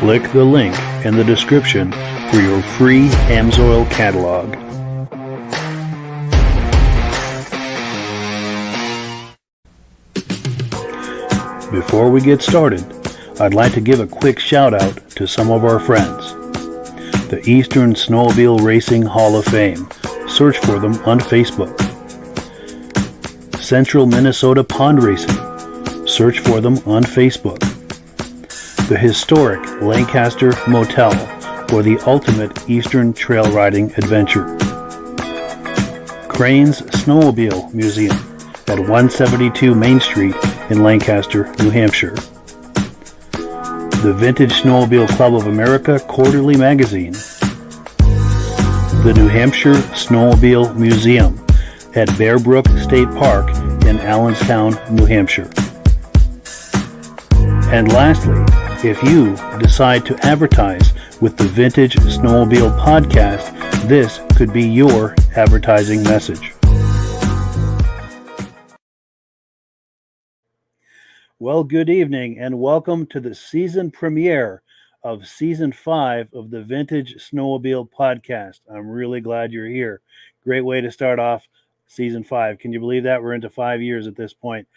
Click the link in the description for your free Amsoil catalog. Before we get started, I'd like to give a quick shout out to some of our friends. The Eastern Snowmobile Racing Hall of Fame. Search for them on Facebook. Central Minnesota Pond Racing. Search for them on Facebook. The historic Lancaster Motel for the ultimate Eastern trail riding adventure. Crane's Snowmobile Museum at 172 Main Street in Lancaster, New Hampshire. The Vintage Snowmobile Club of America Quarterly Magazine. The New Hampshire Snowmobile Museum at Bear Brook State Park in Allenstown, New Hampshire. And lastly, if you decide to advertise with the Vintage Snowmobile Podcast, this could be your advertising message. Well, good evening and welcome to the season premiere of Season 5 of the Vintage Snowmobile Podcast. I'm really glad you're here. Great way to start off Season 5. Can you believe that? We're into 5 years at this point.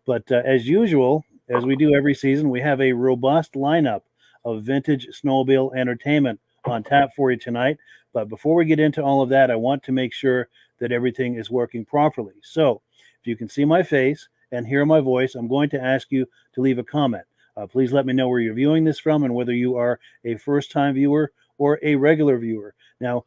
But as usual, as we do every season, we have a robust lineup of vintage snowmobile entertainment on tap for you tonight. But before we get into all of that, I want to make sure that everything is working properly. So if you can see my face and hear my voice, I'm going to ask you to leave a comment. Please let me know where you're viewing this from and whether you are a first-time viewer or a regular viewer. Now,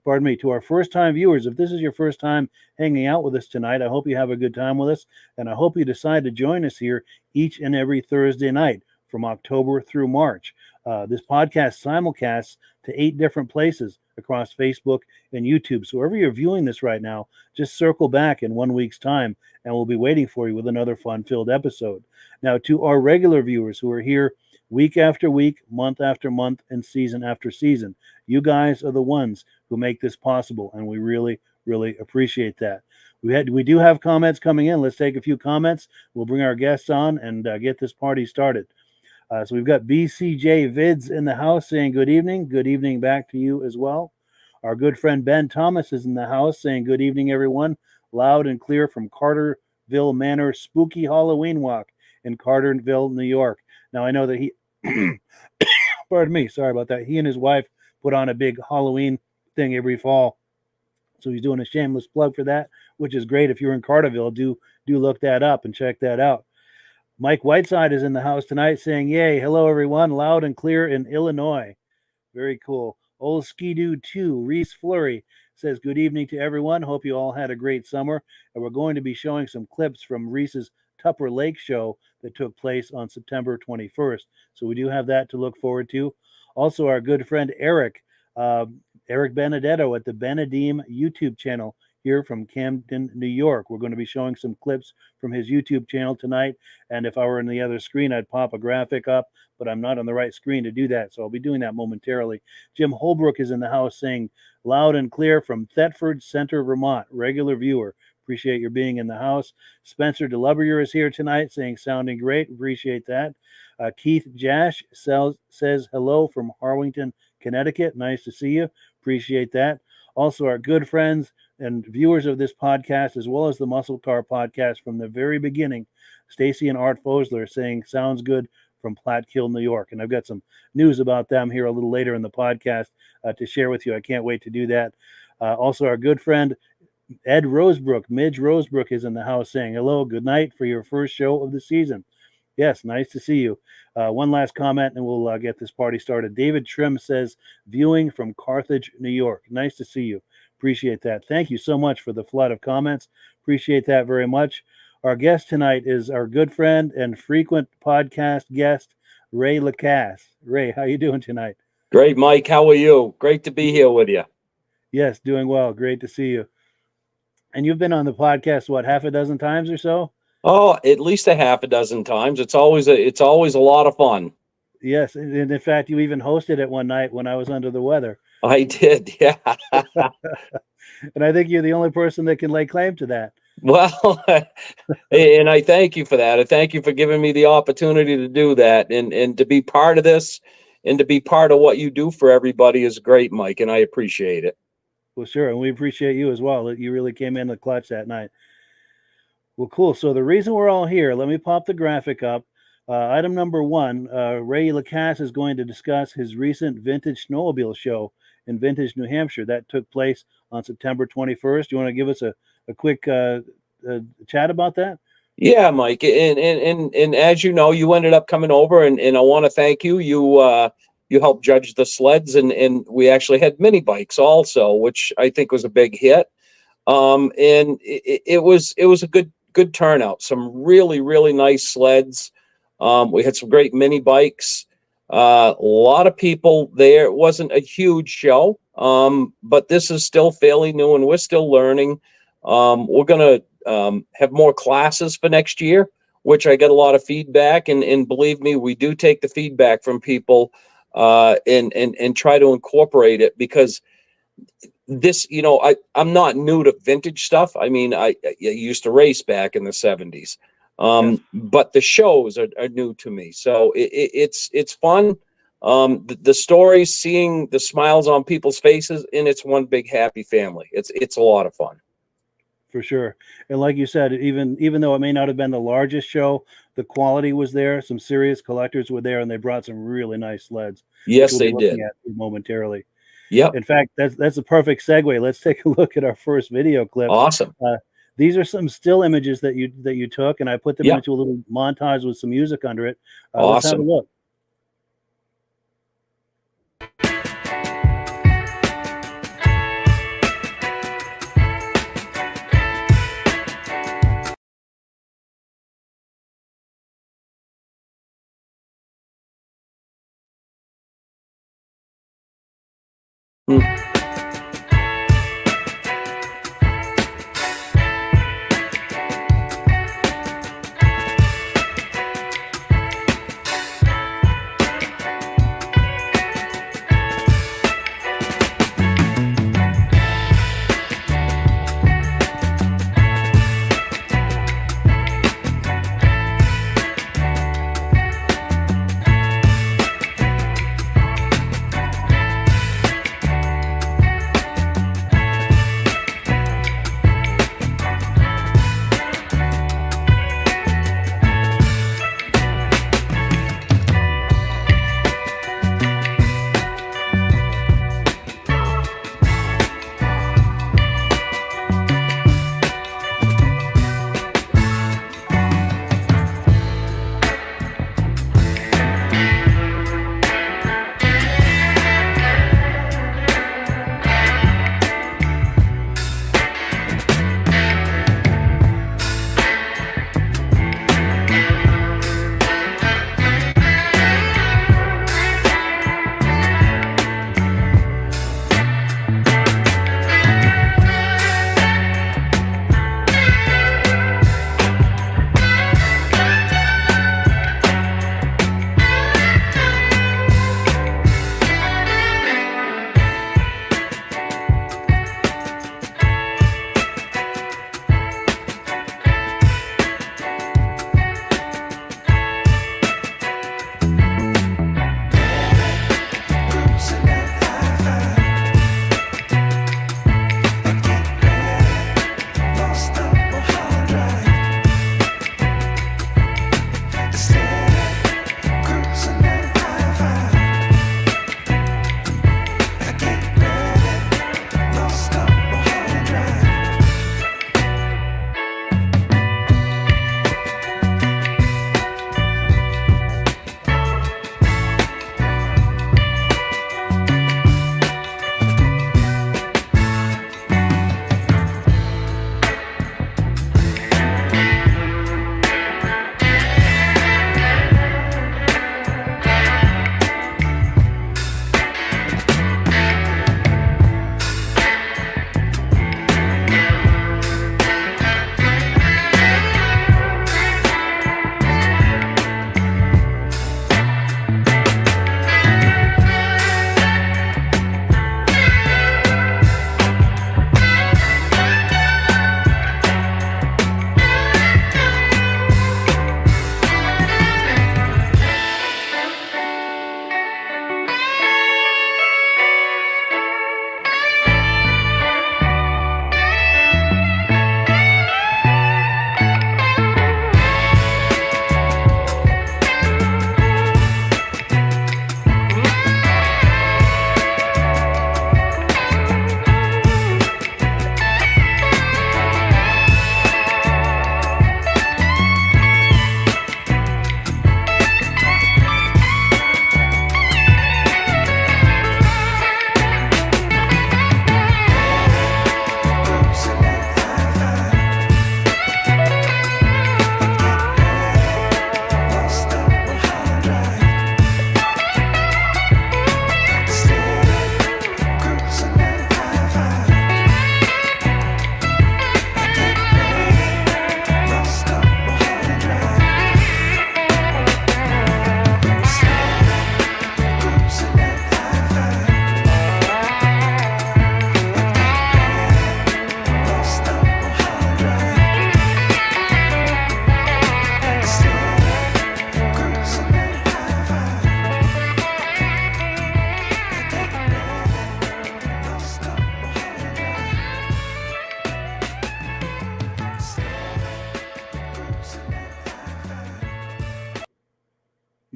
pardon me, to our first-time viewers, if this is your first time hanging out with us tonight, I hope you have a good time with us, and I hope you decide to join us here each and every Thursday night from October through March. This podcast simulcasts to 8 different places across Facebook and YouTube. So wherever you're viewing this right now, just circle back in 1 week's time, and we'll be waiting for you with another fun-filled episode. Now, to our regular viewers who are here week after week, month after month, and season after season, you guys are the ones who make this possible, and we really, really appreciate that. We do have comments coming in. Let's take a few comments. We'll bring our guests on and get this party started. So we've got BCJ Vids in the house saying good evening. Good evening back to you as well. Our good friend Ben Thomas is in the house saying good evening, everyone. Loud and clear from Carterville Manor Spooky Halloween Walk in Carterville, New York. Now, I know that he, pardon me, sorry about that. He and his wife put on a big Halloween thing every fall. So he's doing a shameless plug for that, which is great. If you're in Carterville, do look that up and check that out. Mike Whiteside is in the house tonight saying, yay, hello, everyone, loud and clear in Illinois. Very cool. Old Skidoo 2, Reese Flurry, says good evening to everyone. Hope you all had a great summer. And we're going to be showing some clips from Reese's Tupper Lake show that took place on September 21st. So we do have that to look forward to. Also, our good friend Eric Benedetto at the BENEDEEM YouTube channel here from Camden, New York. We're going to be showing some clips from his YouTube channel tonight. And if I were on the other screen, I'd pop a graphic up, but I'm not on the right screen to do that. So I'll be doing that momentarily. Jim Holbrook is in the house saying loud and clear from Thetford Center, Vermont. Regular viewer. Appreciate your being in the house. Spencer DeLubrier is here tonight saying sounding great. Appreciate that. Keith Jash says hello from Harwington, Connecticut. Nice to see you. Appreciate that. Also, our good friends and viewers of this podcast, as well as the Muscle Car podcast from the very beginning, Stacy and Art Fosler saying sounds good from Platkill, New York. And I've got some news about them here a little later in the podcast to share with you. I can't wait to do that. Also, our good friend Ed Rosebrook, Midge Rosebrook, is in the house saying hello, good night for your first show of the season. Yes, nice to see you. One last comment and we'll get this party started. David Trim says, viewing from Carthage, New York. Nice to see you. Appreciate that. Thank you so much for the flood of comments. Appreciate that very much. Our guest tonight is our good friend and frequent podcast guest, Ray Lacasse. Ray, how you doing tonight? Great, Mike. How are you? Great to be here with you. Yes, doing well. Great to see you. And you've been on the podcast, what, half a dozen times or so? Oh, at least a half a dozen times. It's always a lot of fun. Yes, and in fact, you even hosted it one night when I was under the weather. I did, yeah. And I think you're the only person that can lay claim to that. Well, and I thank you for that. I thank you for giving me the opportunity to do that and to be part of this to be part of what you do for everybody is great, Mike, and I appreciate it. Well, sure, and we appreciate you as well. You really came in the clutch that night. Well, cool. So the reason we're all here, let me pop the graphic up. Item number one, Ray Lacasse is going to discuss his recent Vintage Snowmobile show in Vintage, New Hampshire. That took place on September 21st. You want to give us a quick chat about that? Yeah, Mike, and as you know, you ended up coming over, and I want to thank you. You helped judge the sleds, and we actually had mini bikes also, which I think was a big hit. And it was a good turnout. Some really, really nice sleds. We had some great mini bikes. A lot of people there. It wasn't a huge show, but this is still fairly new, and we're still learning. We're gonna have more classes for next year, which I get a lot of feedback, and believe me, we do take the feedback from people and try to incorporate it, because this, I'm not new to vintage stuff. I mean, I used to race back in the 70s. Yes. But the shows are new to me. So it's fun. The stories, seeing the smiles on people's faces, and it's one big happy family. It's a lot of fun. For sure. And like you said, even though it may not have been the largest show, the quality was there. Some serious collectors were there, and they brought some really nice sleds. Yes, they did. Momentarily. Yep. In fact, that's a perfect segue. Let's take a look at our first video clip. Awesome. These are some still images that you took, and I put them into a little montage with some music under it. Awesome. Let's have a look.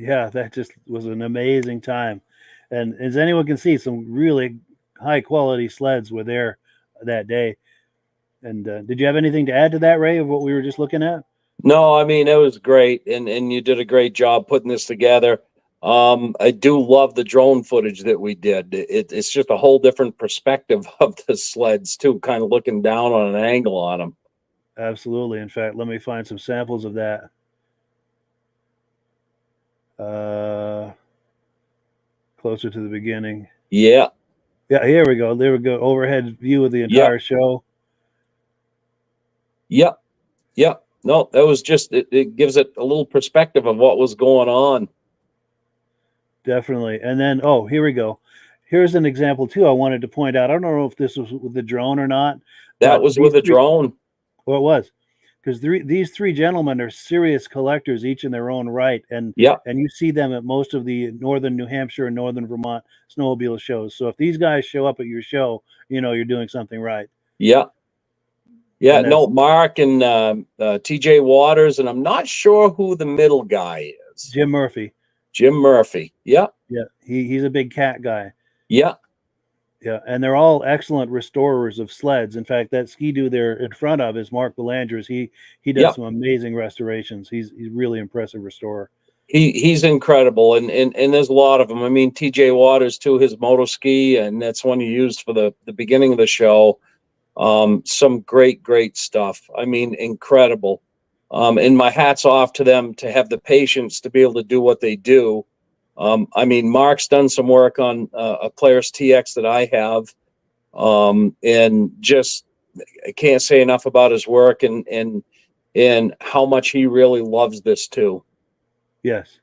Yeah, that just was an amazing time. And as anyone can see, some really high quality sleds were there that day. And did you have anything to add to that, Ray, of what we were just looking at? No, I mean, it was great, and you did a great job putting this together. I do love the drone footage that we did. It's just a whole different perspective of the sleds too, kind of looking down on an angle on them. Absolutely. In fact, let me find some samples of that. Closer to the beginning. Yeah. Yeah, here we go. There we go. Overhead view of the entire show. Yep. Yep. No, that was just, it gives it a little perspective of what was going on. Definitely. And then, oh, here we go. Here's an example too. I wanted to point out. I don't know if this was with the drone or not. That was with a drone. Well, it was, because these three gentlemen are serious collectors, each in their own right. And you see them at most of the northern New Hampshire and northern Vermont snowmobile shows. So if these guys show up at your show, you're doing something right. Yeah. Yeah, no, Mark and TJ Waters, and I'm not sure who the middle guy is. Jim Murphy. Jim Murphy. Yeah. Yeah. He's a big cat guy. Yeah. Yeah. And they're all excellent restorers of sleds. In fact, that ski-doo they're in front of is Mark Belanders. He does some amazing restorations. He's really impressive restorer. He's incredible, and there's a lot of them. I mean, TJ Waters too, his moto ski, and that's one he used for the beginning of the show. Some great stuff. I mean, incredible. And my hat's off to them to have the patience to be able to do what they do. I mean, Mark's done some work on a Polaris TX that I have, and just I can't say enough about his work and how much he really loves this too. Yes.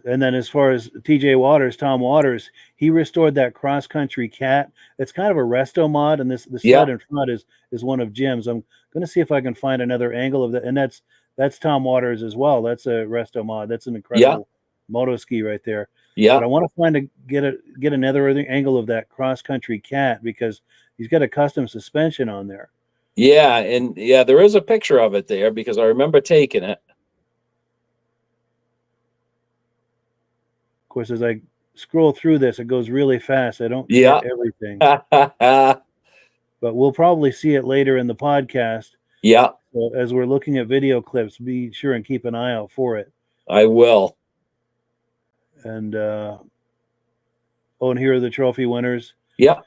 And then as far as TJ Waters, Tom Waters, he restored that cross-country cat. It's kind of a resto mod, and the sled in front is one of Jim's. I'm going to see if I can find another angle of that. And that's Tom Waters as well. That's a resto mod. That's an incredible moto ski right there. Yeah. But I want to get another angle of that cross-country cat, because he's got a custom suspension on there. Yeah, and there is a picture of it there because I remember taking it. Of course, as I scroll through this, it goes really fast. I don't get everything. But we'll probably see it later in the podcast. Yeah. So as we're looking at video clips, be sure and keep an eye out for it. I will. And and here are the trophy winners. Yeah.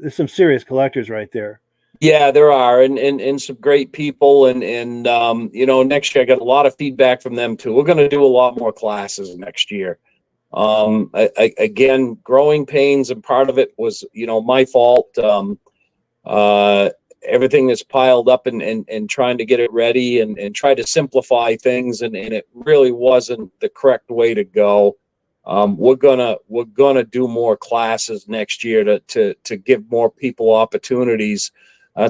There's some serious collectors right there. Yeah, there are, and some great people, and next year I got a lot of feedback from them too. We're going to do a lot more classes next year. Again, growing pains, and part of it was my fault. Everything is piled up and trying to get it ready and try to simplify things, and it really wasn't the correct way to go. We're gonna do more classes next year to give more people opportunities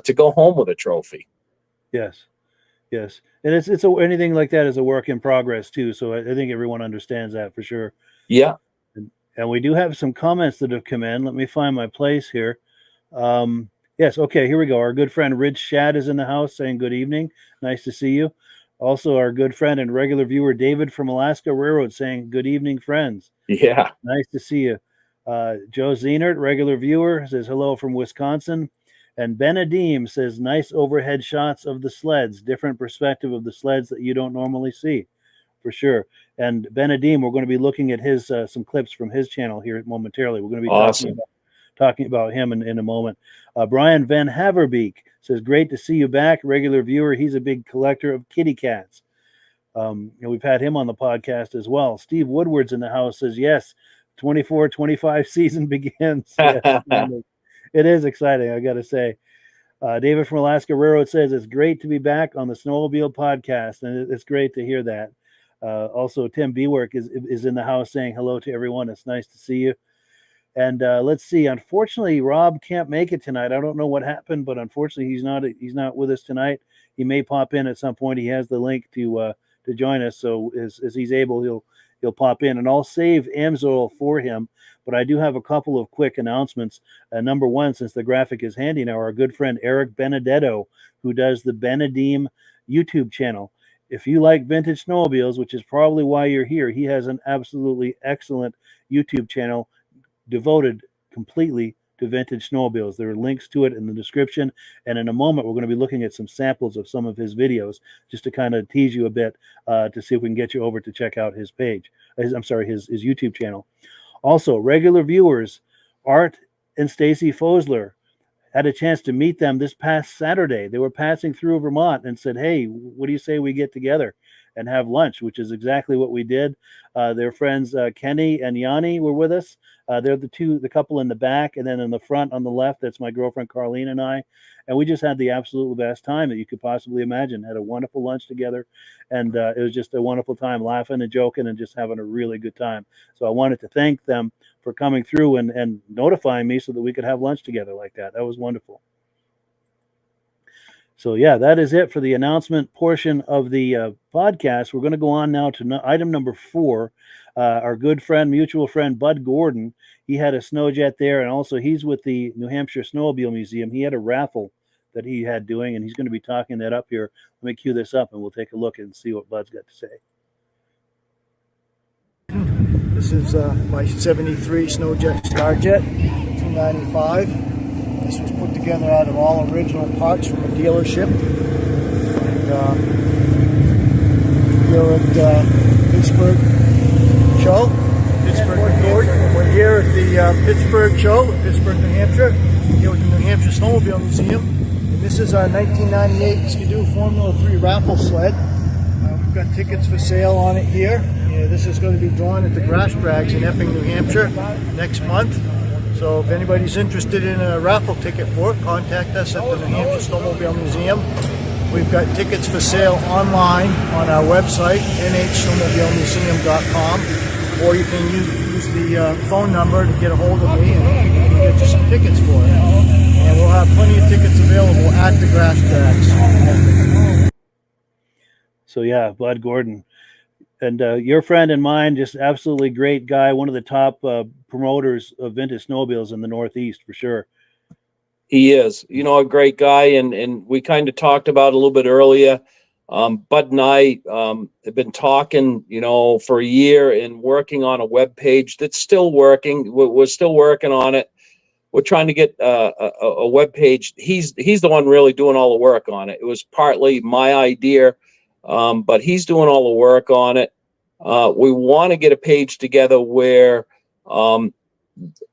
to go home with a trophy. Yes, and it's anything like that is a work in progress too. So I think everyone understands that for sure. Yeah. And we do have some comments that have come in. Let me find my place here. Yes, okay, here we go. Our good friend Rich Shad is in the house saying good evening. Nice to see you. Also, our good friend and regular viewer David from Alaska Railroad saying good evening, friends. Yeah. Nice to see you. Joe Zenert, regular viewer, says hello from Wisconsin. And BENEDEEM says nice overhead shots of the sleds, different perspective of the sleds that you don't normally see. For sure. And BENEDEEM, we're going to be looking at his some clips from his channel here momentarily. We're going to be talking about him in a moment. Brian Van Haverbeek says, great to see you back. Regular viewer. He's a big collector of kitty cats. We've had him on the podcast as well. Steve Woodward's in the house, says, yes, 24-25 season begins. Yes, it is exciting, I got to say. David from Alaska Railroad says, it's great to be back on the Snowmobile Podcast, and it's great to hear that. Also, Tim Bework is in the house saying hello to everyone. It's nice to see you. And let's see. Unfortunately, Rob can't make it tonight. I don't know what happened, but unfortunately, he's not with us tonight. He may pop in at some point. He has the link to join us, so as he's able, he'll pop in, and I'll save Amsoil for him. But I do have a couple of quick announcements. Number one, since the graphic is handy now, our good friend Eric Benedetto, who does the BENEDEEM YouTube channel, if you like vintage snowmobiles, which is probably why you're here, he has an absolutely excellent YouTube channel devoted completely to vintage snowmobiles. There are links to it in the description, and in a moment we're going to be looking at some samples of some of his videos just to kind of tease you a bit to see if we can get you over to check out his page. His YouTube channel. Also, regular viewers, Art and Stacy Fosler, had a chance to meet them this past Saturday. They were passing through Vermont and said, hey, what do you say we get together and have lunch, which is exactly what we did. Their friends Kenny and Yanni were with us. They're the couple in the back, and then in the front on the left, that's my girlfriend Carlene and I. And we just had the absolute best time that you could possibly imagine. Had a wonderful lunch together, and it was just a wonderful time, laughing and joking and just having a really good time. So I wanted to thank them for coming through and notifying me so that we could have lunch together like that. That was wonderful. So yeah, that is it for the announcement portion of the podcast. We're going to go on now to item number 4. Our good friend, mutual friend, Bud Gordon, he had a snow jet there, and also he's with the New Hampshire Snowmobile Museum. He had a raffle that he had doing, and he's going to be talking that up here. Let me cue this up, and we'll take a look and see what Bud's got to say. This is my 73 Snowjet Starjet, 295. This was put together out of all original parts from a dealership. And we're at Pittsburg show. We're here at the Pittsburg show in Pittsburg, New Hampshire. Here with the New Hampshire Snowmobile Museum. And this is our 1998 Skidoo Formula 3 raffle sled. We've got tickets for sale on it here. This is going to be drawn at the Grass Crags in Epping, New Hampshire next month. So if anybody's interested in a raffle ticket for it, contact us at the New Hampshire Snowmobile Museum. We've got tickets for sale online on our website, nhsnowmobilemuseum.com, or you can use the phone number to get a hold of me and get you some tickets for it. And we'll have plenty of tickets available at the Grass Crags. So yeah, Bud Gordon. And your friend and mine, just absolutely great guy, one of the top promoters of vintage snowmobiles in the Northeast, for sure. He is, a great guy, and we kind of talked about a little bit earlier. Bud and I have been talking, for a year and working on a web page that's still working. We're still working on it. We're trying to get a web page. He's the one really doing all the work on it. It was partly my idea. But he's doing all the work on it. We want to get a page together where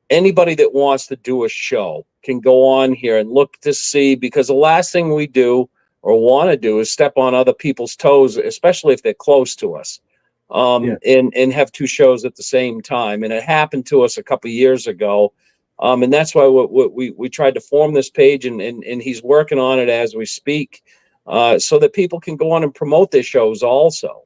anybody that wants to do a show can go on here and look to see, because the last thing we do or want to do is step on other people's toes, especially if they're close to us, and have two shows at the same time. And it happened to us a couple of years ago. And that's why we tried to form this page, and he's working on it as we speak. So that people can go on and promote their shows also.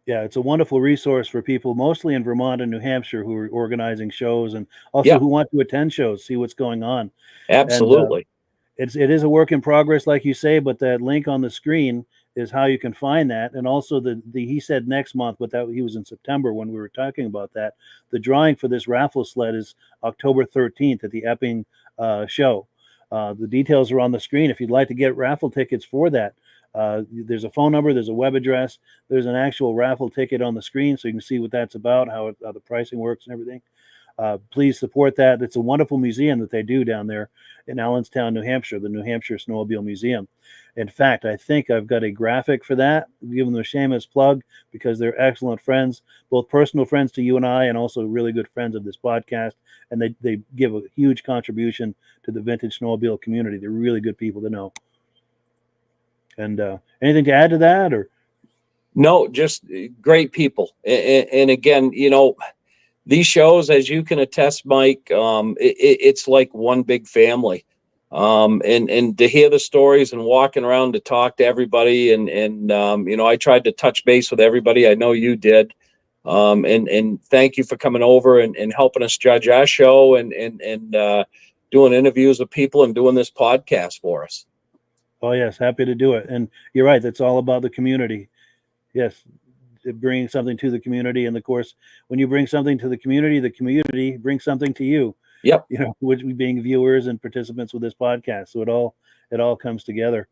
Yeah, it's a wonderful resource for people, mostly in Vermont and New Hampshire, who are organizing shows and also who want to attend shows, see what's going on. Absolutely. And, it is a work in progress, like you say, but that link on the screen is how you can find that. And also he said next month, but he was in September when we were talking about that. The drawing for this raffle sled is October 13th at the Epping show. The details are on the screen. If you'd like to get raffle tickets for that, there's a phone number, there's a web address, there's an actual raffle ticket on the screen, so you can see what that's about, how the pricing works and everything. Please support that. It's a wonderful museum that they do down there in Allenstown, New Hampshire, the New Hampshire Snowmobile Museum. In fact, I think I've got a graphic for that. Give them a shameless plug because they're excellent friends, both personal friends to you and I, and also really good friends of this podcast. And they give a huge contribution to the vintage snowmobile community. They're really good people to know. And anything to add to that, or? No, just great people. And again, these shows, as you can attest, Mike, it's like one big family. And to hear the stories and walking around to talk to everybody, and I tried to touch base with everybody. I know you did. And thank you for coming over and helping us judge our show and doing interviews with people and doing this podcast for us. Oh yes, happy to do it. And you're right, that's all about the community. Yes, bringing something to the community, and of course, when you bring something to the community brings something to you. Yep. Which being viewers and participants with this podcast. So it all comes together.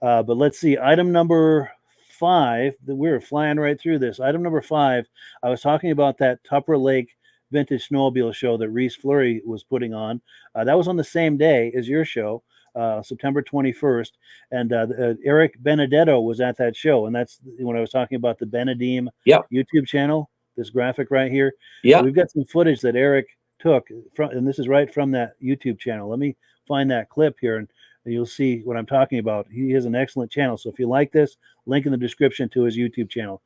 But let's see, item number 5, we were flying right through this. Item number 5, I was talking about that Tupper Lake Vintage Snowmobile show that Reese Fleury was putting on. That was on the same day as your show, September 21st. And Eric Benedetto was at that show. And that's when I was talking about the BENEDEEM YouTube channel, this graphic right here. Yeah. So we've got some footage that Eric took from, and this is right from that YouTube channel. Let me find that clip here, and you'll see what I'm talking about. He has an excellent channel. So if you like this, link in the description to his YouTube channel.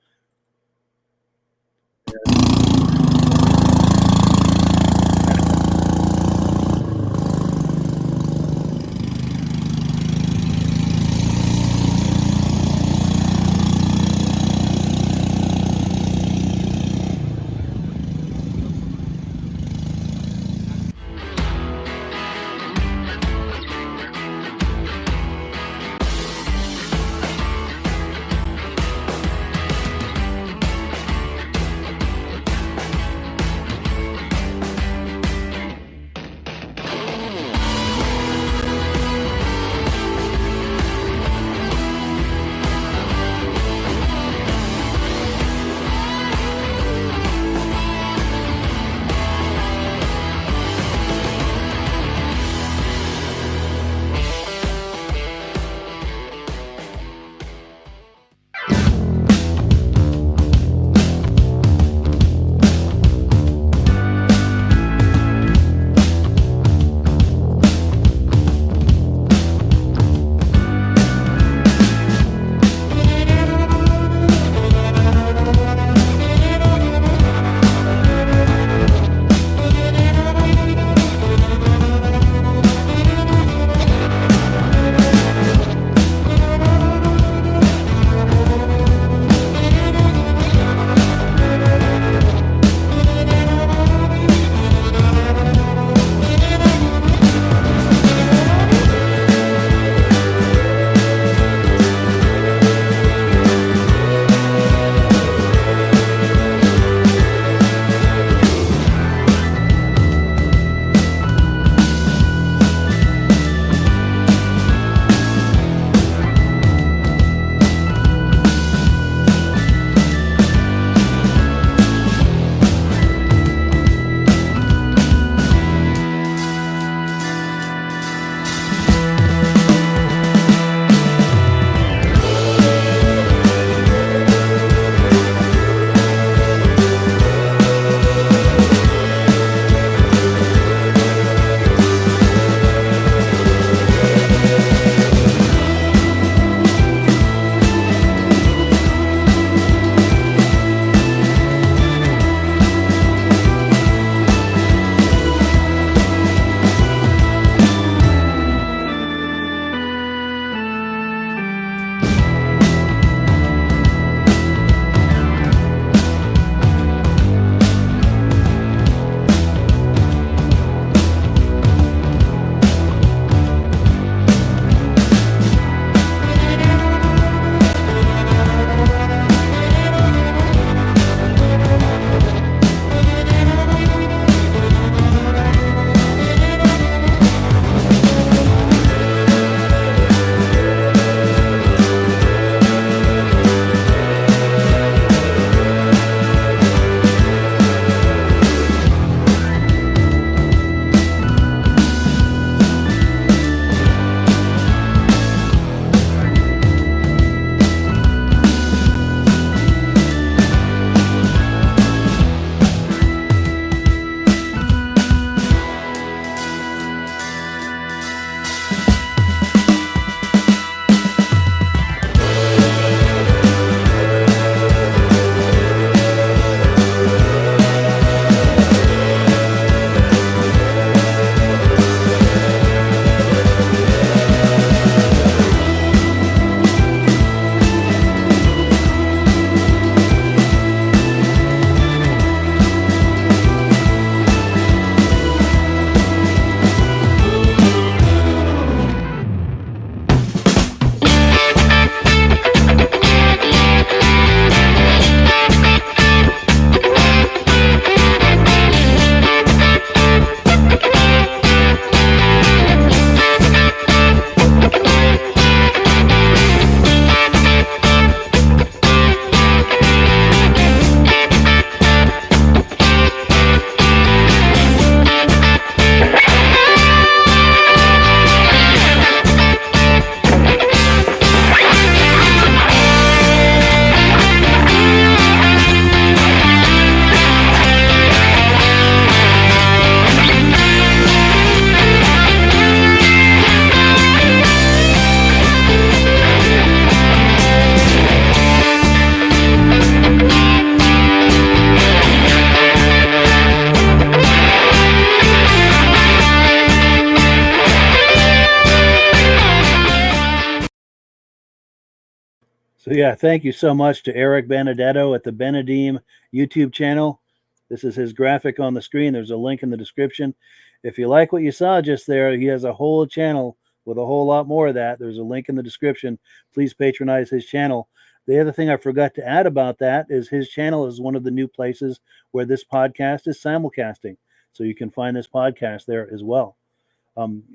So yeah, thank you so much to Eric Benedetto at the BENEDEEM YouTube channel. This is his graphic on the screen. There's a link in the description. If you like what you saw just there, he has a whole channel with a whole lot more of that. There's a link in the description. Please patronize his channel. The other thing I forgot to add about that is his channel is one of the new places where this podcast is simulcasting. So you can find this podcast there as well.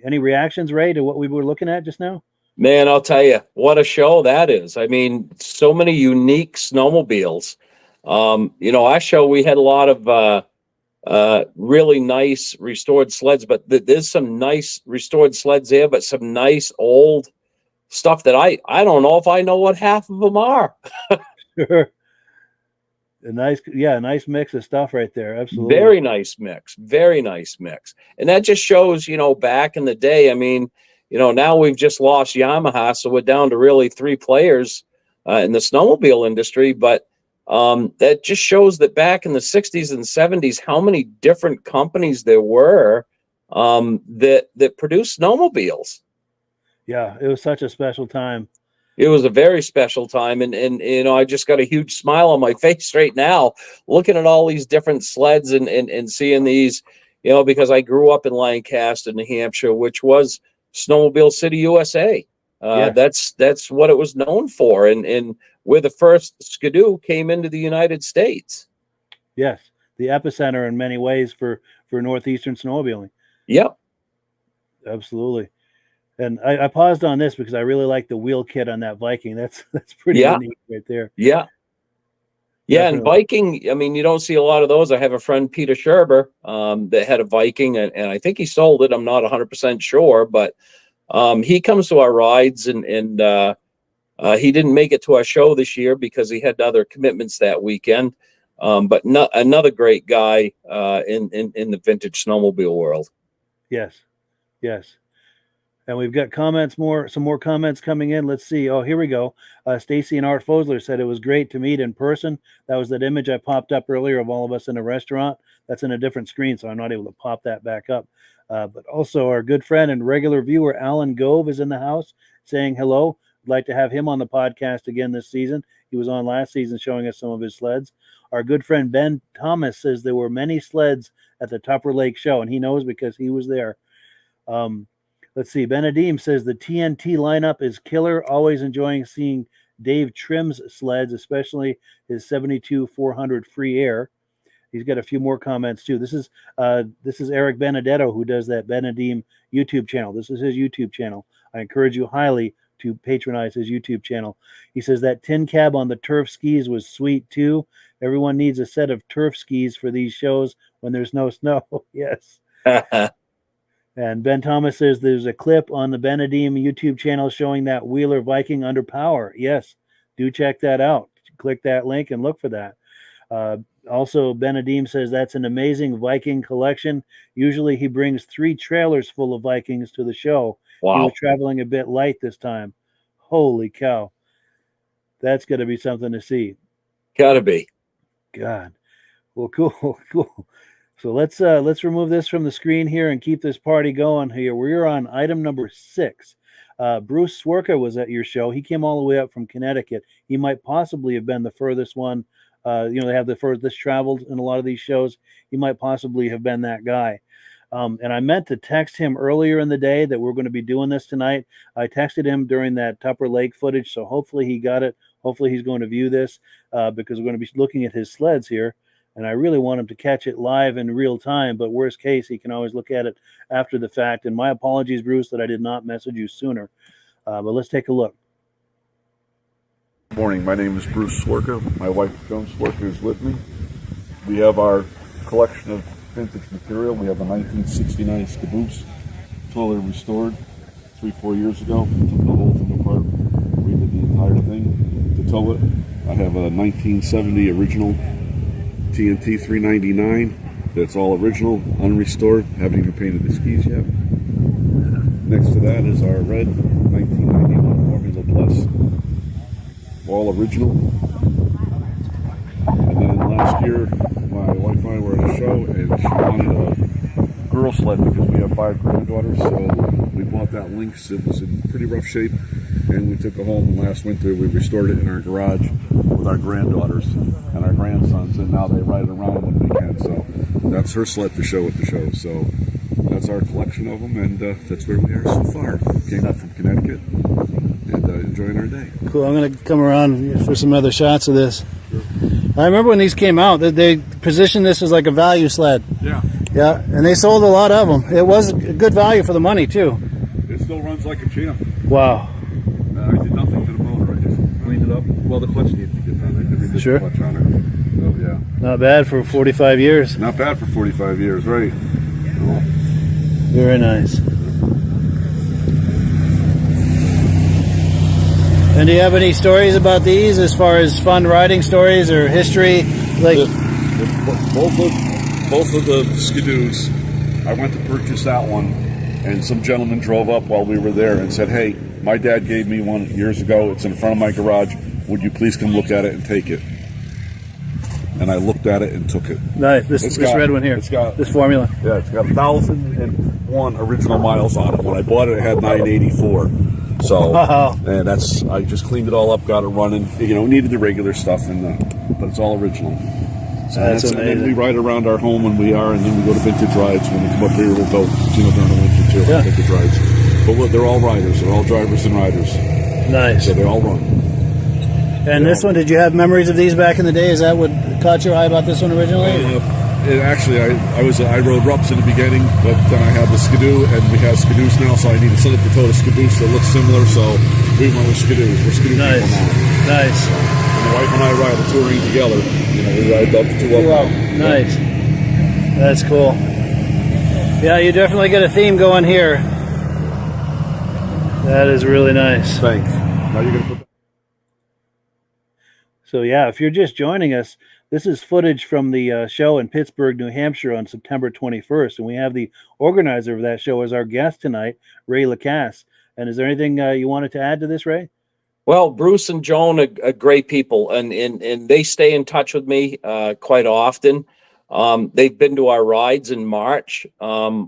Any reactions, Ray, to what we were looking at just now? Man, I'll tell you, what a show that is. I mean, so many unique snowmobiles. Our show, we had a lot of really nice restored sleds, but there's some nice restored sleds there, but some nice old stuff that I don't know if I know what half of them are. Sure. A nice mix of stuff right there. Absolutely. Very nice mix. Very nice mix. And that just shows, back in the day, I mean, now we've just lost Yamaha, so we're down to really 3 players in the snowmobile industry. But that just shows that back in the 60s and 70s, how many different companies there were that produced snowmobiles. Yeah, it was such a special time. It was a very special time. And I just got a huge smile on my face right now, looking at all these different sleds and seeing these, because I grew up in Lancaster, New Hampshire, which was Snowmobile City, USA. Yeah. That's what it was known for, and where the first Skidoo came into the United States. Yes, the epicenter in many ways for northeastern snowmobiling. Yep, absolutely. And I paused on this because I really like the wheel kit on that Viking. That's pretty unique right there. Yeah. Yeah, definitely. And Viking, I mean, you don't see a lot of those. I have a friend, Peter Scherber, that had a Viking, and I think he sold it. I'm not 100% sure, but he comes to our rides, and he didn't make it to our show this year because he had other commitments that weekend. But another great guy in the vintage snowmobile world. Yes. And we've got some more comments coming in. Let's see. Oh, here we go. Stacy and Art Fosler said it was great to meet in person. That was that image I popped up earlier of all of us in a restaurant. That's in a different screen, so I'm not able to pop that back up. But also our good friend and regular viewer, Alan Gove, is in the house saying hello. I'd like to have him on the podcast again this season. He was on last season showing us some of his sleds. Our good friend Ben Thomas says there were many sleds at the Tupper Lake show, and he knows because he was there. Let's see. BENEDEEM says the TNT lineup is killer. Always enjoying seeing Dave Trim's sleds, especially his 72-400 free air. He's got a few more comments too. This is Eric Benedetto, who does that BENEDEEM YouTube channel. This is his YouTube channel. I encourage you highly to patronize his YouTube channel. He says that tin cab on the turf skis was sweet too. Everyone needs a set of turf skis for these shows when there's no snow. Yes. And Ben Thomas says there's a clip on the BENEDEEM YouTube channel showing that Wheeler Viking under power. Yes, do check that out. Click that link and look for that. Also, BENEDEEM says that's an amazing Viking collection. Usually he brings 3 trailers full of Vikings to the show. Wow. He was traveling a bit light this time. Holy cow. That's going to be something to see. Gotta be. God. Well, cool. So let's remove this from the screen here and keep this party going here. We're on item number 6. Bruce Cwirka was at your show. He came all the way up from Connecticut. He might possibly have been the furthest one. They have the furthest traveled in a lot of these shows. He might possibly have been that guy. And I meant to text him earlier in the day that we're going to be doing this tonight. I texted him during that Tupper Lake footage, so hopefully he got it. Hopefully he's going to view this because we're going to be looking at his sleds here. And I really want him to catch it live in real time, but worst case, he can always look at it after the fact. And my apologies, Bruce, that I did not message you sooner. But let's take a look. Good morning. My name is Bruce Cwirka. My wife, Joan Cwirka, is with me. We have our collection of vintage material. We have a 1969 Caboose, totally restored 3-4 years ago. Took the whole thing apart, redid the entire thing to tow it. I have a 1970 original TNT 399 that's all original, unrestored, haven't even painted the skis yet. Next to that is our red 1991 Formula Plus, all original. And then last year my wife and I were at a show and she wanted a girl sled because we have 5 granddaughters, so we bought that Lynx. It was in pretty rough shape. and we took it home. And last winter we restored it in our garage with our granddaughters and our grandsons, and now they ride it around when we can. So that's her sled to show at the show. So that's our collection of them, and that's where we are so far. Came up from Connecticut and enjoying our day. Cool. I'm going to come around for some other shots of this. I remember when these came out, that they positioned this as like a value sled. Yeah. Yeah, and they sold a lot of them. It was a good value for the money, too. It still runs like a champ. Wow. I did nothing to the motor. I just cleaned it up. Well, the clutch needed to get done. I did redid Sure. the clutch on it. So, yeah. Not bad for 45 years. Not bad for 45 years, right? So, Very nice. And do you have any stories about these as far as fun riding stories or history? Like both of the Skidoos, I went to purchase that one, and some gentleman drove up while we were there and said, "Hey, my dad gave me one years ago. It's in front of my garage. Would you please come look at it and take it?" And I looked at it and took it. nice. This red one here. It's got this formula. Yeah, it's got 1,001 original miles on it. When I bought it, it had 984. So, Wow. and I just cleaned it all up, got it running. You know, needed the regular stuff, but it's all original. So That's and then amazing. we ride around our home when we are, and then we go to vintage rides. When we come up here, we'll go, during the winter too, Yeah. vintage rides. But they're all riders. They're all drivers and riders. Nice. So they all run. And this one, did you have memories of these back in the day? Is that what caught your eye about this one originally? Actually, I rode Rupps in the beginning, but then I had the Skidoo, and we have Skidoos now, so I needed something to tow the Skidoos that looks similar, so we went with Skidoos. We're Skidoo Nice. people now. Nice. And the wife and I ride the touring together. You know, we ride up to two up. Nice. That's cool. Yeah, you definitely get a theme going here. That is really nice. Thanks. Now you're gonna put. So yeah, if you're just joining us, this is footage from the show in Pittsburg, New Hampshire on September 21st. And we have the organizer of that show as our guest tonight, Ray Lacasse. And is there anything you wanted to add to this, Ray? Well, Bruce and Joan are great people, and they stay in touch with me quite often. They've been to our rides in March,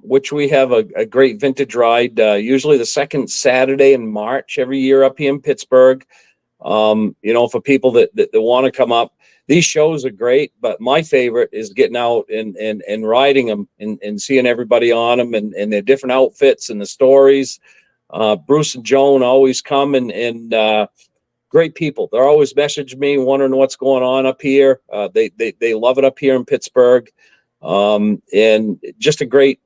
which we have a great vintage ride, usually the second Saturday in March every year up here in Pittsburgh. For people that want to come up, these shows are great, but my favorite is getting out and riding them and seeing everybody on them and their different outfits and the stories. Bruce and Joan always come and great people. They're always messaging me, wondering what's going on up here. They love it up here in Pittsburgh. And just a great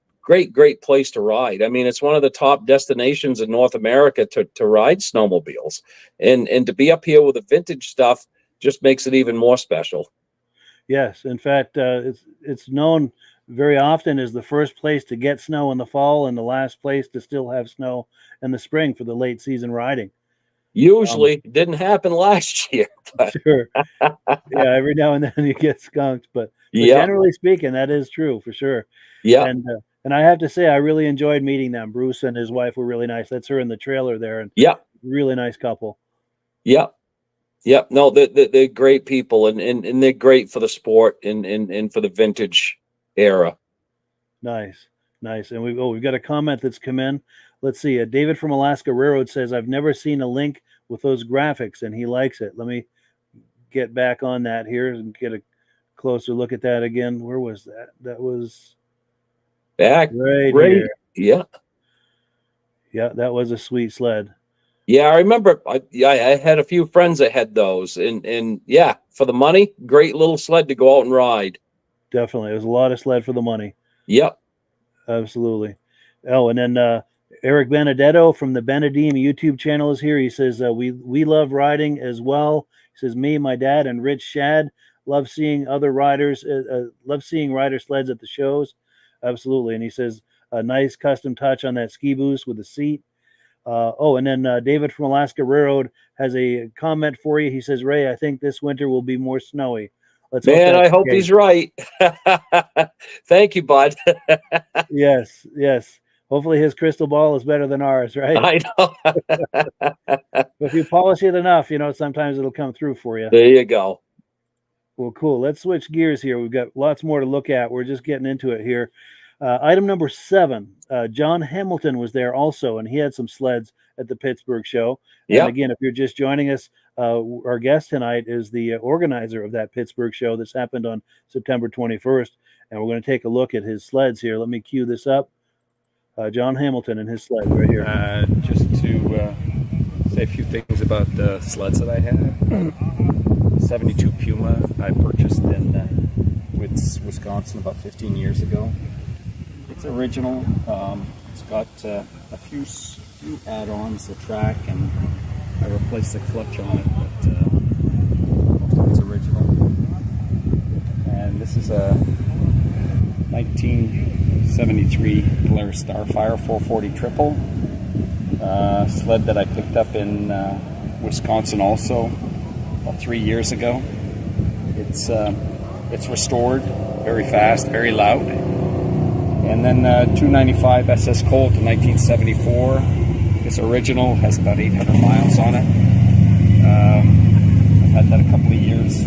place to ride. I mean, it's one of the top destinations in North America to ride snowmobiles, and to be up here with the vintage stuff just makes it even more special. Yes. In fact, it's known very often as the first place to get snow in the fall and the last place to still have snow in the spring for the late season riding. Usually it didn't happen last year. But Sure. Yeah, every now and then you get skunked, but yeah, generally speaking, that is true for sure. yeah, And I have to say, I really enjoyed meeting them. Bruce and his wife were really nice. That's her in the trailer there, and yeah, really nice couple. yeah. Yeah, no, they're great people, and they're great for the sport and for the vintage era. Nice. And we've got a comment that's come in. Let's see. David from Alaska Railroad says, "I've never seen a link with those graphics, and he likes it." Let me get back on that here and get a closer look at that again. Where was that? That was Back right great. here. Yeah, Yeah, that was a sweet sled. yeah. I remember. I had a few friends that had those, and yeah, for the money, great little sled to go out and ride. Definitely. It was a lot of sled for the money. Yep. Absolutely. Oh, and then Eric Benedetto from the BENEDEEM YouTube channel is here. He says, we love riding as well. He says, me, my dad, and Rich Shad love seeing other riders, love seeing rider sleds at the shows. Absolutely. And he says, a nice custom touch on that ski boost with the seat. And then David from Alaska Railroad has a comment for you. He says, Ray, I think this winter will be more snowy. Let's Man, I hope he's right. Thank you, bud. Yes. Hopefully his crystal ball is better than ours, right? I know. If you polish it enough, sometimes it'll come through for you. There you go. Well, cool. Let's switch gears here. We've got lots more to look at. We're just getting into it here. Item number 7. John Hamilton was there also, and he had some sleds at the Pittsburg show. Yeah. And again, if you're just joining us, our guest tonight is the organizer of that Pittsburg show. This happened on September 21st, and we're going to take a look at his sleds here. Let me cue this up. John Hamilton and his sled right here. Just to say a few things about the sleds that I have. 72 Puma I purchased in Wisconsin about 15 years ago. It's original. It's got a few add-ons, the track, and I replaced the clutch on it, but most of it's original. And this is a 1973 Polaris Starfire 440 triple sled that I picked up in Wisconsin also about 3 years ago. It's restored, very fast, very loud. And then 295 SS Colt in 1974. It's original, has about 800 miles on it. I've had that a couple of years.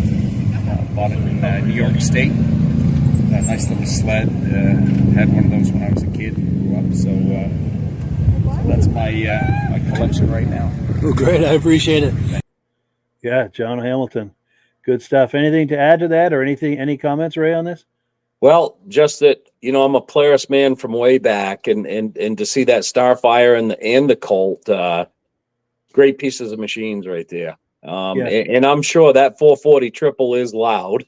Bought it in New York State. A nice little sled. Had one of those when I was a kid. Grew up, so that's my collection right now. Oh, great. I appreciate it. Yeah, John Hamilton. Good stuff. Anything to add to that, or any comments, Ray, on this? Well, just that, I'm a Polaris man from way back, and to see that Starfire and the Colt, great pieces of machines right there. And I'm sure that 440 triple is loud.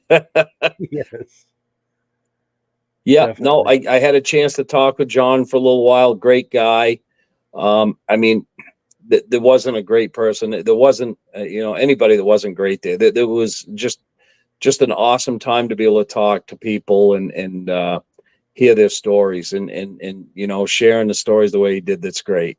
Yes. Yeah, Definitely. no, I had a chance to talk with John for a little while. Great guy. I mean, there wasn't a great person. There wasn't, anybody that wasn't great there. There was just an awesome time to be able to talk to people and hear their stories and sharing the stories the way he did. That's great.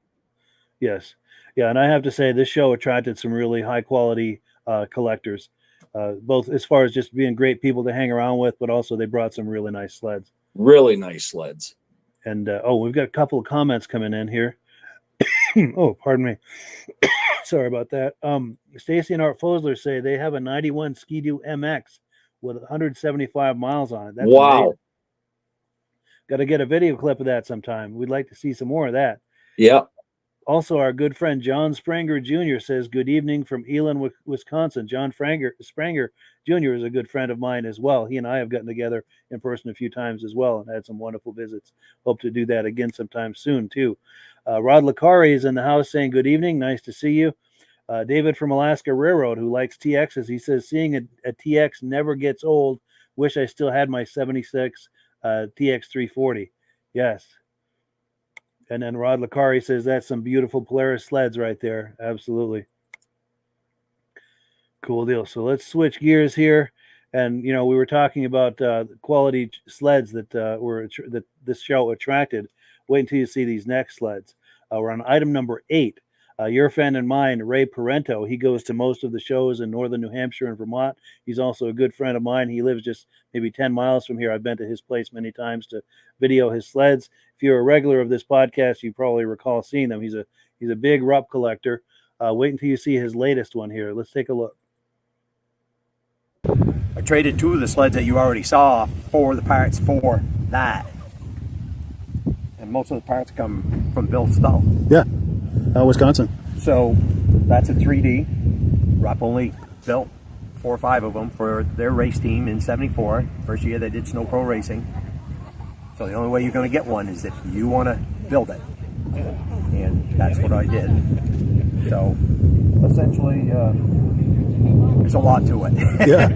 Yes. Yeah. And I have to say, this show attracted some really high quality collectors, both as far as just being great people to hang around with, but also they brought some really nice sleds. Really nice sleds. And, we've got a couple of comments coming in here. Oh, pardon me. Sorry about that. Stacy and Art Fosler say they have a 91 Ski-Doo MX with 175 miles on it. That's wow. Got to get a video clip of that sometime. We'd like to see some more of that. Yeah. Also, our good friend John Spranger Jr. says, good evening from Elon, Wisconsin. John Spranger Jr. is a good friend of mine as well. He and I have gotten together in person a few times as well and had some wonderful visits. Hope to do that again sometime soon, too. Rod Lacasse is in the house saying, good evening. Nice to see you. David from Alaska Railroad, who likes TXs, he says, seeing a TX never gets old. Wish I still had my 76 TX 340. Yes. And then Rod Lacasse says, that's some beautiful Polaris sleds right there. Absolutely. Cool deal. So let's switch gears here. And, we were talking about quality sleds that that this show attracted. Wait until you see these next sleds. We're on item number 8. Your friend and mine, Ray Parenteau, he goes to most of the shows in northern New Hampshire and Vermont. He's also a good friend of mine. He lives just maybe 10 miles from here. I've been to his place many times to video his sleds. If you're a regular of this podcast, you probably recall seeing them. He's a big Rupp collector. Wait until you see his latest one here. Let's take a look. I traded 2 of the sleds that you already saw for the parts for that. And most of the parts come from Bill Stull. Yeah. Wisconsin. So that's a 3D. Rupp only built 4 or 5 of them for their race team in '74. First year they did Snow Pro Racing. So the only way you're going to get one is if you want to build it. And that's what I did. So essentially, there's a lot to it. Yeah.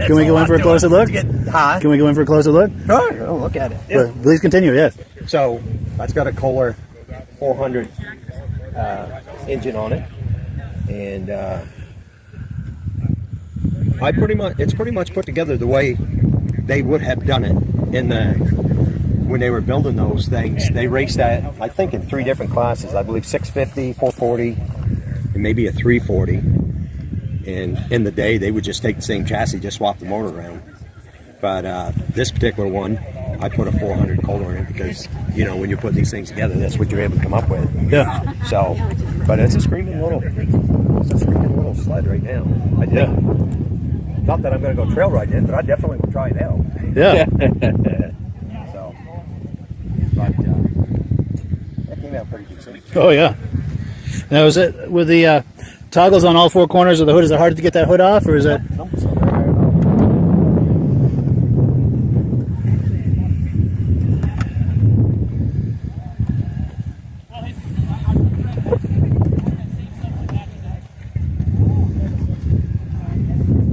Can we go in for a closer look? Can we go in for a closer look? Sure. Oh, look at it. Yeah. Please continue, yes. So that's got a Kohler 400 engine on it, and it's pretty much put together the way they would have done it when they were building those things. They raced that, I think, in 3 different classes. I believe 650, 440, and maybe a 340. And in the day, they would just take the same chassis, just swap the motor around. But this particular one, I put a 400 Kohler in it because, when you put these things together, that's what you're able to come up with. Yeah. So, but it's a screaming little sled right now. I think. Not that I'm going to go trail ride in, but I definitely will try it out. Yeah. So, but that came out pretty decent. Oh, yeah. Now, is it with the toggles on all four corners of the hood? Is it hard to get that hood off, or is it? Nope, it's not very hard.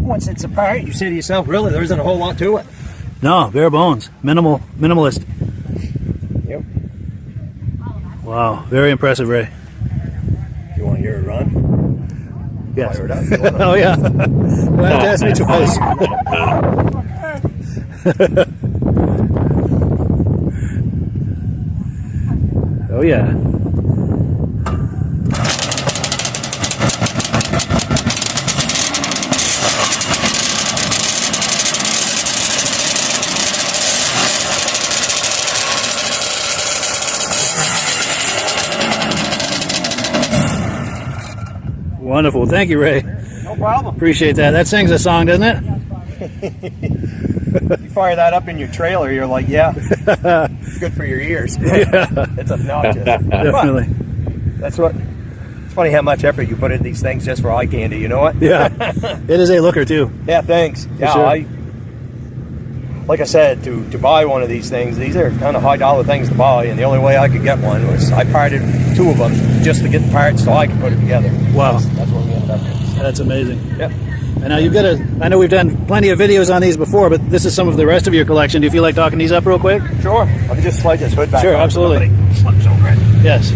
Once it's apart, you say to yourself, really, there isn't a whole lot to it. No, bare bones, minimalist. Yep. Wow, very impressive, Ray. You want to hear it run? Yes. Fire it up. You wanna- Oh yeah. You'll have to ask me twice. Oh yeah. Wonderful. Thank you, Ray. No problem. Appreciate that. That sings a song, doesn't it? You fire that up in your trailer, you're like, yeah, good for your ears. It's obnoxious. Definitely. That's what. It's funny how much effort you put into these things just for eye candy. You know what? Yeah. It is a looker too. Yeah. Thanks. Yeah. sure. Like I said, to buy one of these things, these are kind of high dollar things to buy, and the only way I could get one was I parted two of them just to get the parts so I could put it together. Wow. That's what we ended up with. That's amazing. Yep. And now you've got I know we've done plenty of videos on these before, but this is some of the rest of your collection. Do you feel like talking these up real quick? Sure. I can just slide this hood back. Sure, on so absolutely. nobody slips over it. Yes.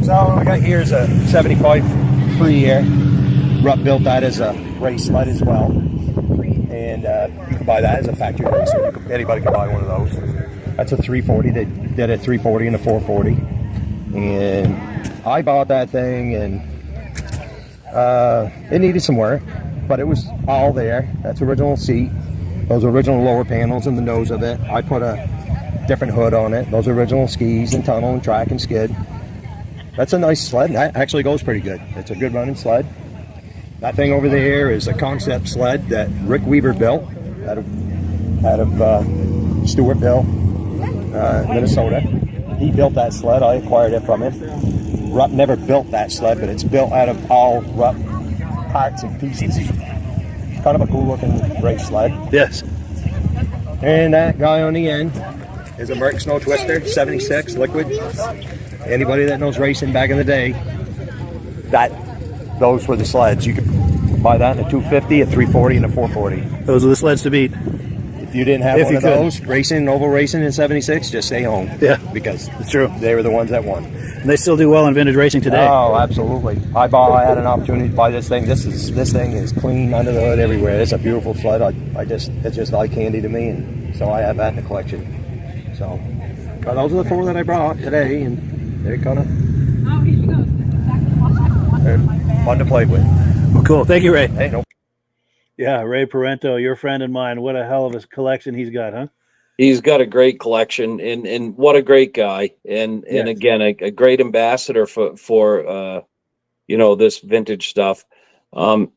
So what we got here is a 75 free air. Rupp built that as a race sled as well. And you can buy that as a factory racer. Anybody can buy one of those. That's a 340. They did a 340 and a 440. And I bought that thing, and it needed some work, but it was all there. That's original seat. Those original lower panels and the nose of it. I put a different hood on it. Those original skis and tunnel and track and skid. That's a nice sled. That actually goes pretty good. It's a good running sled. That thing over there is a concept sled that Rick Weaver built out of Stewartville, Minnesota. He built that sled. I acquired it from him. Rupp never built that sled, but it's built out of all Rupp parts and pieces. It's kind of a cool looking race sled. Yes. And that guy on the end is a Merck Snow Twister, 76 liquid. Anybody that knows racing back in the day, those were the sleds. You could buy that in a 250, a 340, and a 440. Those are the sleds to beat. If you didn't have If one you of could. those, racing, oval racing in 76, just stay home. Yeah. Because It's true. they were the ones that won. And they still do well in vintage racing today. Oh, absolutely. I had an opportunity to buy this thing. This thing is clean under the hood everywhere. It's a beautiful sled. It's just eye candy to me, and so I have that in the collection. So, but those are the four that I brought today, and they're kind of fun to play with. Well, cool. Thank you, Ray. Hey, no. Yeah, Ray Parenteau, your friend and mine. What a hell of a collection he's got, huh? He's got a great collection, and what a great guy, and Yes. again a great ambassador for this vintage stuff.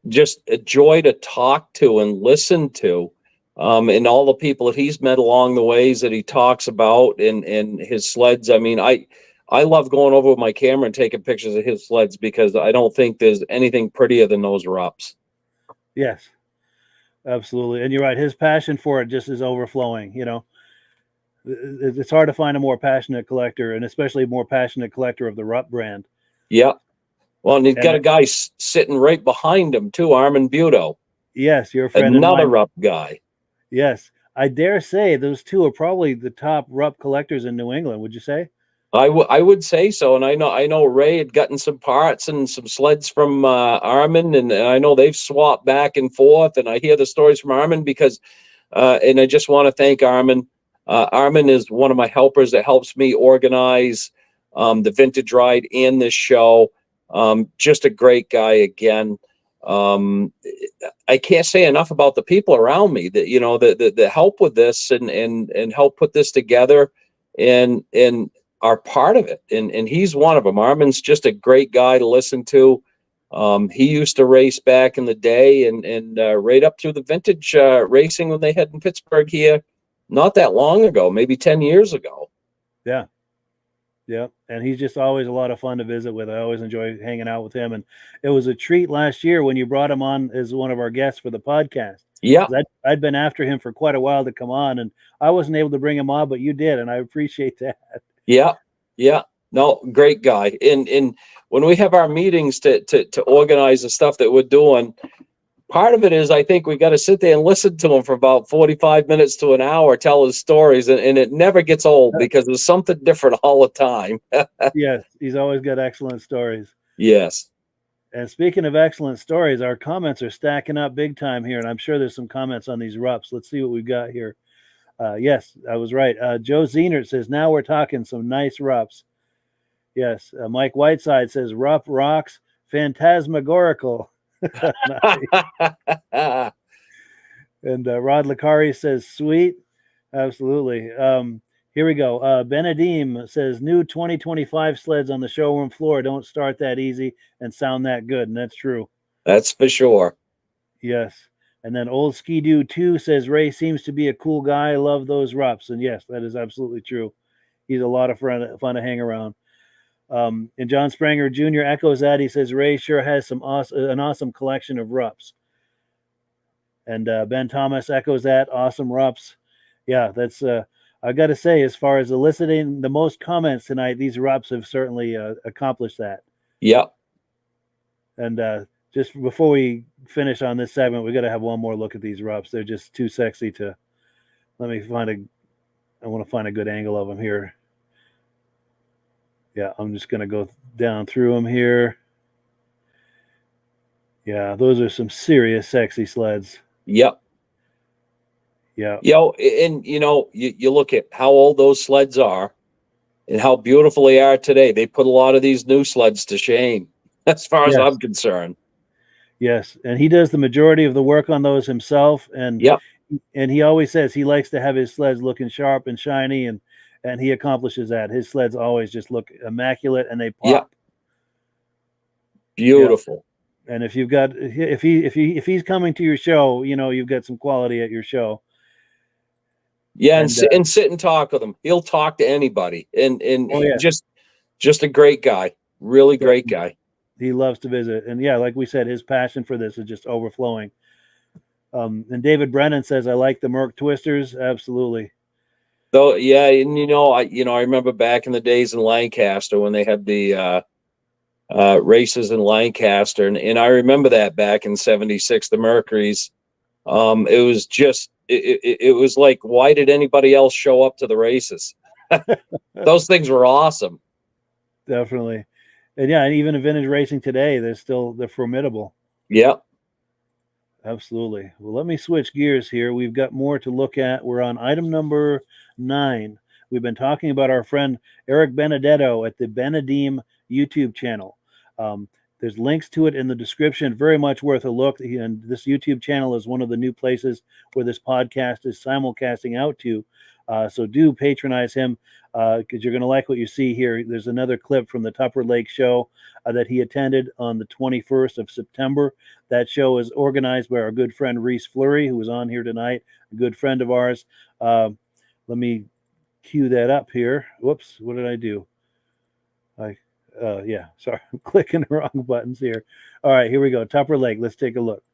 Just a joy to talk to and listen to, and all the people that he's met along the ways that he talks about, and his sleds. I mean, I love going over with my camera and taking pictures of his sleds, because I don't think there's anything prettier than those Rupps. Yes, absolutely. And you're right. His passion for it just is overflowing. It's hard to find a more passionate collector, and especially a more passionate collector of the Rupp brand. Yeah. Well, and he's got And- a guy sitting right behind him too, Armin Buto, Yes, your friend. another and mine. Rupp guy. Yes, I dare say those two are probably the top Rupp collectors in New England. Would you say? I would say so, and I know Ray had gotten some parts and some sleds from Armin, and I know they've swapped back and forth, and I hear the stories from Armin because, and I just want to thank Armin. Armin is one of my helpers that helps me organize the Vintage Ride and this show. Just a great guy again. I can't say enough about the people around me that that help with this and help put this together. and are part of it. And he's one of them. Armin's just a great guy to listen to. He used to race back in the day and right up through the vintage racing when they had in Pittsburgh here not that long ago, maybe 10 years ago. Yeah. Yeah. And he's just always a lot of fun to visit with. I always enjoy hanging out with him. And it was a treat last year when you brought him on as one of our guests for the podcast. Yeah. I'd been after him for quite a while to come on, and I wasn't able to bring him on, but you did. And I appreciate that. Yeah. Yeah. No, great guy. And when we have our meetings to organize the stuff that we're doing, part of it is I think we got to sit there and listen to him for about 45 minutes to an hour, tell his stories, and it never gets old because there's something different all the time. Yes, he's always got excellent stories. Yes. And speaking of excellent stories, our comments are stacking up big time here, and I'm sure there's some comments on these Rupps. Let's see what we've got here. Yes, I was right. Joe Zienert says, now we're talking some nice Rupps. Yes, Mike Whiteside says, Rupp rocks, phantasmagorical. And Rod Licari says, sweet. Absolutely. Here we go. BENEDEEM says, new 2025 sleds on the showroom floor don't start that easy and sound that good. And that's true. That's for sure. Yes. And then Old Ski-Doo 2 says, Ray seems to be a cool guy. I love those Rupps. And yes, that is absolutely true. He's a lot of fun to hang around. And John Spranger Jr. echoes that. He says, Ray sure has an awesome collection of Rupps. And Ben Thomas echoes that. Awesome Rupps. Yeah, that's, I got to say, as far as eliciting the most comments tonight, these Rupps have certainly accomplished that. Yeah. And just before we finish on this segment, we got to have one more look at these Rupps. They're just too sexy to, I want to find a good angle of them here. Yeah, I'm just going to go down through them here. Yeah, those are some serious sexy sleds. Yep. Yeah. And you look at how old those sleds are and how beautiful they are today. They put a lot of these new sleds to shame, as far as I'm concerned. Yes, and he does the majority of the work on those himself. And and he always says he likes to have his sleds looking sharp and shiny, and he accomplishes that. His sleds always just look immaculate, and they pop. Yep. Beautiful. And if you've got if he's coming to your show, you've got some quality at your show. Yeah, and sit and talk with him. He'll talk to anybody, and just a great guy, really great guy. He loves to visit, and like we said, his passion for this is just overflowing. And David Brennan says, "I like the Merc Twisters." Absolutely. So and I remember back in the days in Lancaster when they had the races in Lancaster, and I remember that back in '76, the Mercuries. It was just. It was like, why did anybody else show up to the races? Those things were awesome. Definitely. And and even in vintage racing today, they're formidable. Yeah. Absolutely. Well, let me switch gears here. We've got more to look at. We're on item number 9. We've been talking about our friend Eric Benedetto at the BENEDEEM YouTube channel. There's links to it in the description. Very much worth a look. And this YouTube channel is one of the new places where this podcast is simulcasting out to. So do patronize him because you're going to like what you see here. There's another clip from the Tupper Lake show that he attended on the 21st of September. That show is organized by our good friend Reese Fleury, who was on here tonight, a good friend of ours. Let me cue that up here. Whoops, what did I do? Sorry, I'm clicking the wrong buttons here. All right, here we go. Tupper Lake. Let's take a look.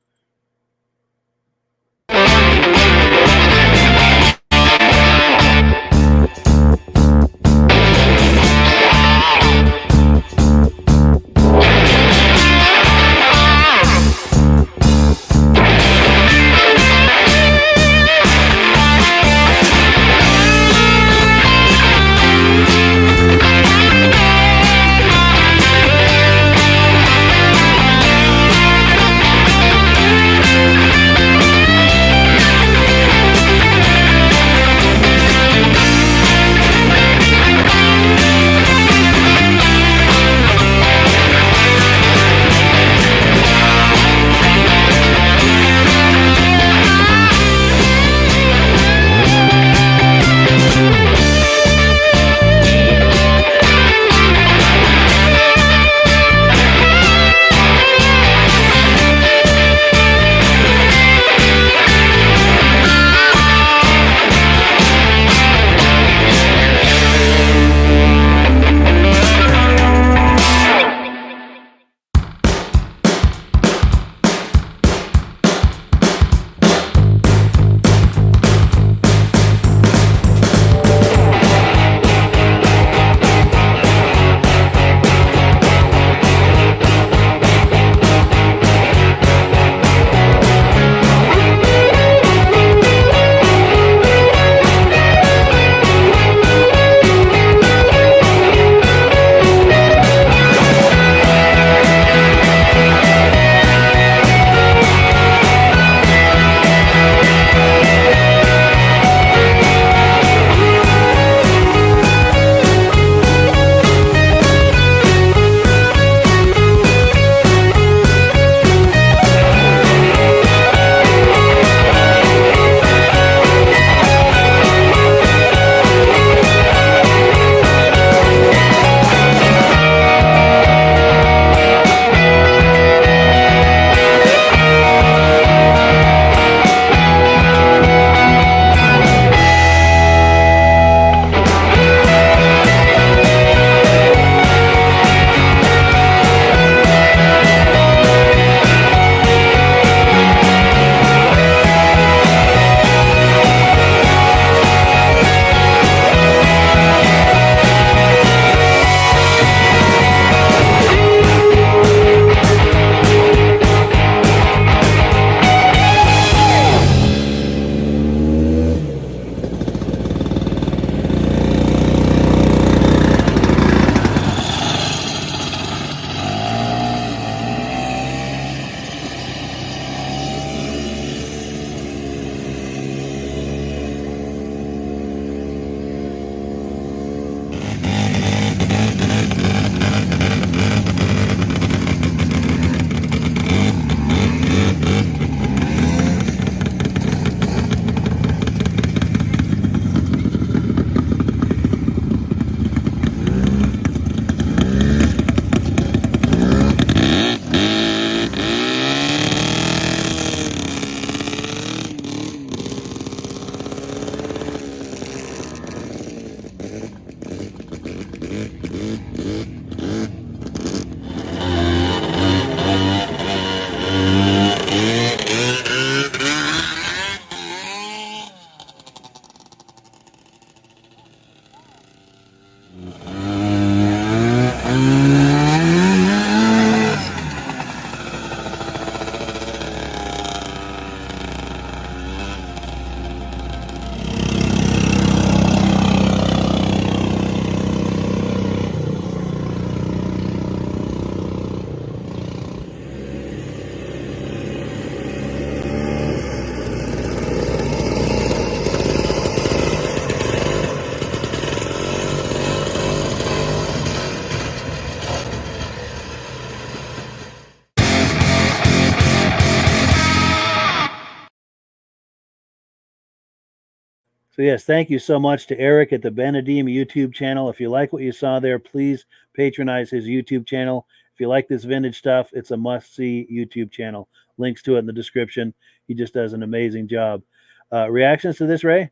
So yes, thank you so much to Eric at the BENEDEEM YouTube channel. If you like what you saw there, please patronize his YouTube channel. If you like this vintage stuff, it's a must-see YouTube channel. Links to it in the description. He just does an amazing job. Reactions to this, Ray?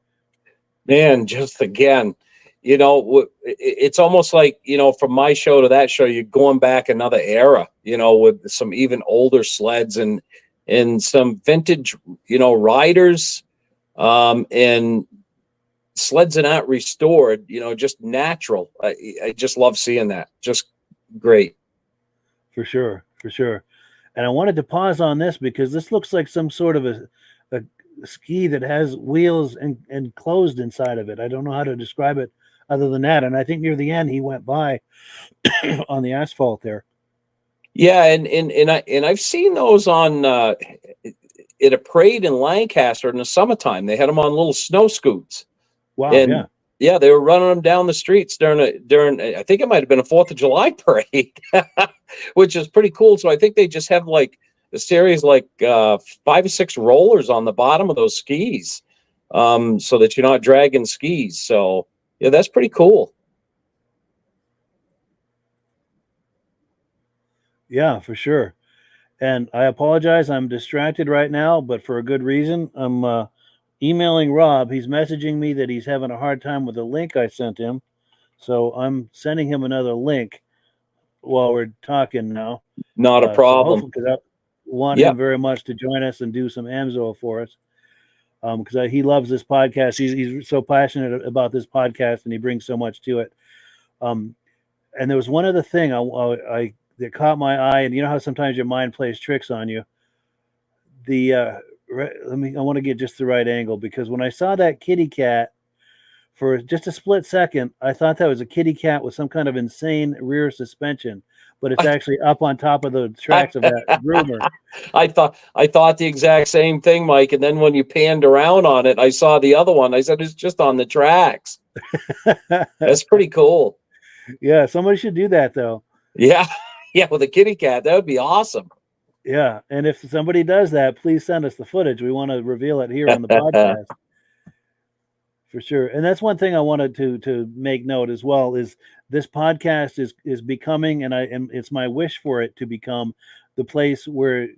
Man, just again, it's almost like, from my show to that show, you're going back another era, with some even older sleds and some vintage, riders, and sleds are not restored, just natural. I just love seeing that. Just great. For sure, for sure. And I wanted to pause on this because this looks like some sort of a ski that has wheels and closed inside of it. I don't know how to describe it other than that. And I think near the end he went by on the asphalt there. Yeah, and I've seen those on at a parade in Lancaster in the summertime. They had them on little snow scoots. Wow, and yeah, they were running them down the streets during I think it might have been a 4th of July parade, which is pretty cool. So I think they just have like a series like 5 or 6 rollers on the bottom of those skis, so that you're not dragging skis. So yeah, that's pretty cool. Yeah, for sure. And I apologize, I'm distracted right now, but for a good reason. I'm emailing Rob. He's messaging me that he's having a hard time with the link I sent him. So I'm sending him another link while we're talking now. Not a problem. Because I want him very much to join us and do some Amsoil for us. Because he loves this podcast. He's so passionate about this podcast, and he brings so much to it. And there was one other thing I that caught my eye, and you know how sometimes your mind plays tricks on you. I want to get just the right angle, because when I saw that kitty cat for just a split second, I thought that was a kitty cat with some kind of insane rear suspension, but it's actually up on top of the tracks of that groomer. I thought the exact same thing, Mike. And then when you panned around on it, I saw the other one. I said, it's just on the tracks. That's pretty cool. Yeah, somebody should do that though. Yeah, with a kitty cat, that would be awesome. Yeah, and if somebody does that, please send us the footage. We want to reveal it here on the podcast. For sure. And that's one thing I wanted to make note as well, is this podcast is becoming, and it's my wish for it to become the place where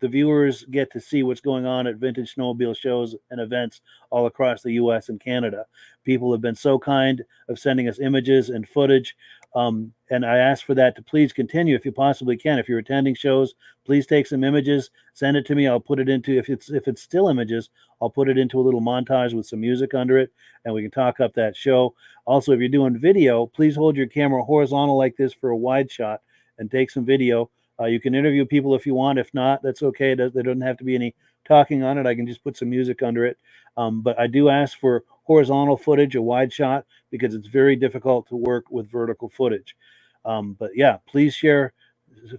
the viewers get to see what's going on at vintage snowmobile shows and events all across the US and Canada. People have been so kind of sending us images and footage. And I ask for that to please continue if you possibly can. If you're attending shows, please take some images, send it to me. I'll put it into, if it's still images, I'll put it into a little montage with some music under it, and we can talk up that show. Also, if you're doing video, please hold your camera horizontal like this for a wide shot and take some video. You can interview people if you want. If not, that's okay. There doesn't have to be any talking on it. I can just put some music under it. But I do ask for horizontal footage, a wide shot, because it's very difficult to work with vertical footage. But yeah, please share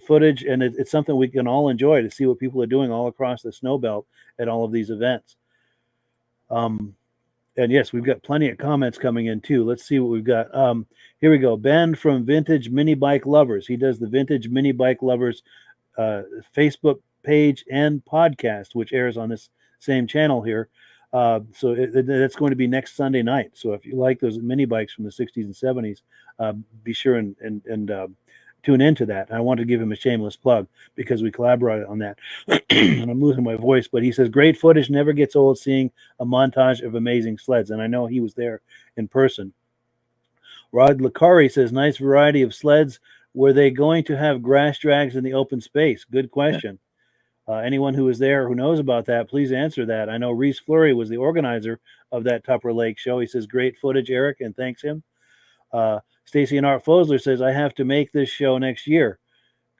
footage, and it's something we can all enjoy to see what people are doing all across the snow belt at all of these events. And yes, we've got plenty of comments coming in too. Let's see what we've got. Here we go. Ben from Vintage Mini Bike Lovers. He does the Vintage Mini Bike Lovers Facebook page and podcast, which airs on this same channel here. So that's going to be next Sunday night. So if you like those mini bikes from the 60s and 70s, be sure and tune into that. I want to give him a shameless plug because we collaborated on that. And I'm losing my voice, but he says, great footage, never gets old seeing a montage of amazing sleds. And I know he was there in person. Rod Lacari says, nice variety of sleds. Were they going to have grass drags in the open space? Good question. Anyone who is there who knows about that, please answer that. I know Reese Fleury was the organizer of that Tupper Lake show. He says, great footage, Eric, and thanks him. Stacy and Art Fosler says, I have to make this show next year.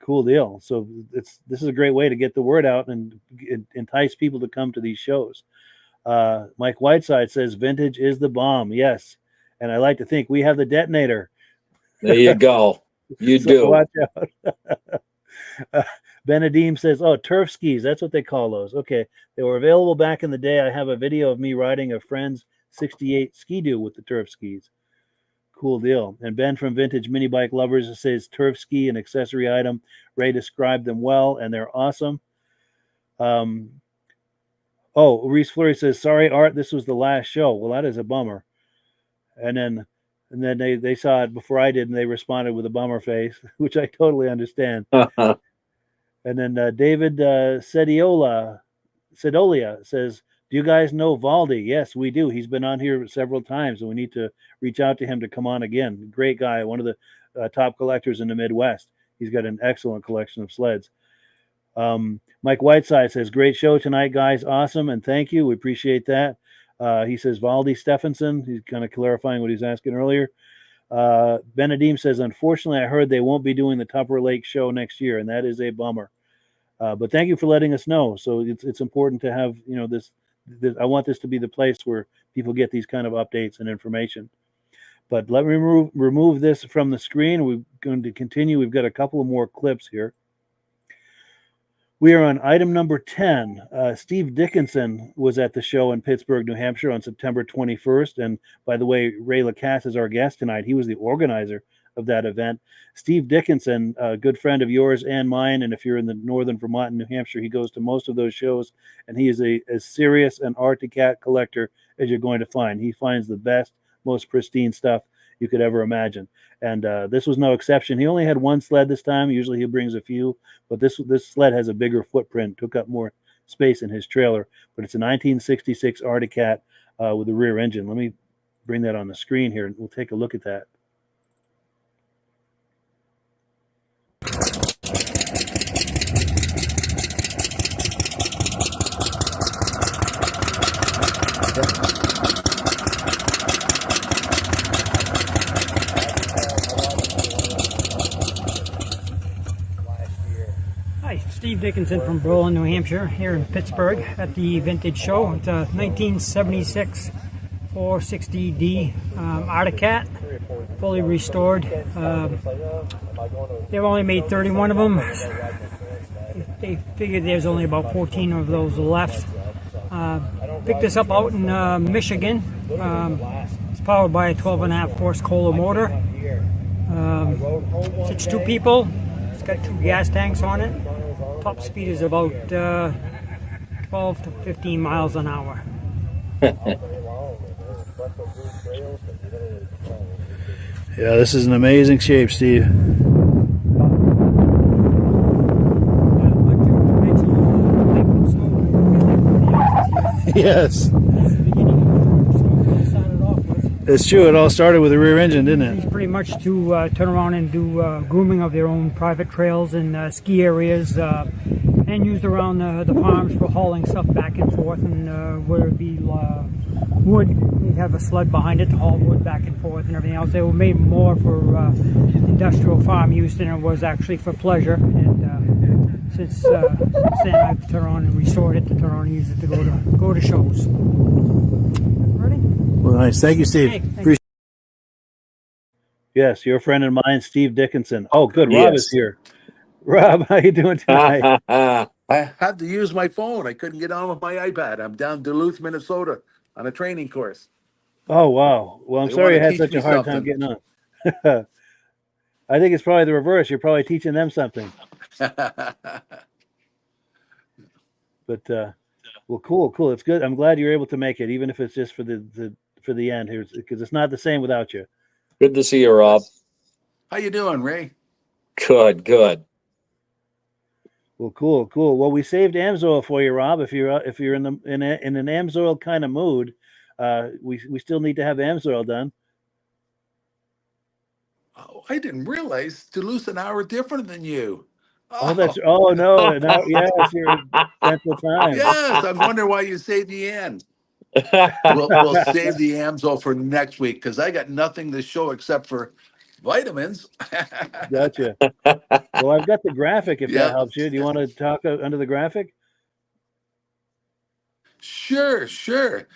Cool deal. So this is a great way to get the word out and entice people to come to these shows. Mike Whiteside says, vintage is the bomb. Yes. And I like to think we have the detonator. There you go. You So do. watch out. BENEDEEM says, oh, turf skis. That's what they call those. Okay. They were available back in the day. I have a video of me riding a friend's 68 Ski-Doo with the turf skis. Cool deal. And Ben from Vintage Mini Bike Lovers says, turf ski, an accessory item. Ray described them well, and they're awesome. Reese Fleury says, sorry, Art, this was the last show. Well, that is a bummer. And then they saw it before I did, and they responded with a bummer face, which I totally understand. And then David Sedolia says, do you guys know Valdi? Yes, we do. He's been on here several times, and we need to reach out to him to come on again. Great guy, one of the top collectors in the Midwest. He's got an excellent collection of sleds. Mike Whiteside says, great show tonight, guys. Awesome, and thank you. We appreciate that. He says, Valdi Stephenson. He's kind of clarifying what he's asking earlier. BENEDEEM says, unfortunately, I heard they won't be doing the Tupper Lake show next year, and that is a bummer. But thank you for letting us know. So it's important to have, this. I want this to be the place where people get these kind of updates and information. But let me remove this from the screen. We're going to continue. We've got a couple of more clips here. We are on item number 10. Steve Dickinson was at the show in Pittsburg, New Hampshire on September 21st. And by the way, Ray Lacasse is our guest tonight. He was the organizer of that event. Steve Dickinson, a good friend of yours and mine, and if you're in the northern Vermont and New Hampshire, he goes to most of those shows, and he is as serious an Arctic cat collector as you're going to find. He finds the best, most pristine stuff you could ever imagine, and this was no exception. He only had one sled this time. Usually he brings a few, but this sled has a bigger footprint, took up more space in his trailer, but it's a 1966 Arctic cat with a rear engine. Let me bring that on the screen here, and we'll take a look at that. Hi, Steve Dickinson from Berlin, New Hampshire, here in Pittsburgh at the Vintage Show. It's a 1976 460D Arctic cat, fully restored. They've only made 31 of them. They figured there's only about 14 of those left. Picked this up out in Michigan. It's powered by a 12.5 horse Kohler motor. It's 2 people. It's got 2 gas tanks on it. Top speed is about 12 to 15 miles an hour. Yeah, this is an amazing shape, Steve. Yes. It's true. It all started with a rear engine, didn't it? It's pretty much to turn around and do grooming of their own private trails and ski areas, and used around the farms for hauling stuff back and forth. And whether it be wood, you'd have a sled behind it to haul wood back and forth and everything else. They were made more for industrial farm use than it was actually for pleasure. And since then, I've turned around and restored it to turn around and use it to go to shows. Ready? Well, nice. Thank you, Steve. Hey, thank you. Appreciate Yes, your friend and mine, Steve Dickinson. Oh, good. Rob Yes. is here. Rob, how you doing tonight? I had to use my phone. I couldn't get on with my iPad. I'm down in Duluth, Minnesota on a training course. Oh, wow. Well, I'm They sorry you wanna had such teach a me hard time something. getting on. I think it's probably the reverse. You're probably teaching them something. But well, cool. It's good. I'm glad you're able to make it, even if it's just for the end here, because it's not the same without you. Good to see you, Rob. How you doing, Ray? Good. Well, cool. Well, we saved Amsoil for you, Rob. If you're in an Amsoil kind of mood, we still need to have Amsoil done. Oh, I didn't realize Duluth's an hour different than you. Oh, no, yes, you're in Central Time. Yes, I'm wondering why you saved the end. We'll save the Amsoil for next week because I got nothing to show except for Vitamins. Gotcha. Well, I've got the graphic if that Yep. helps you. Do you want to talk under the graphic? Sure, sure.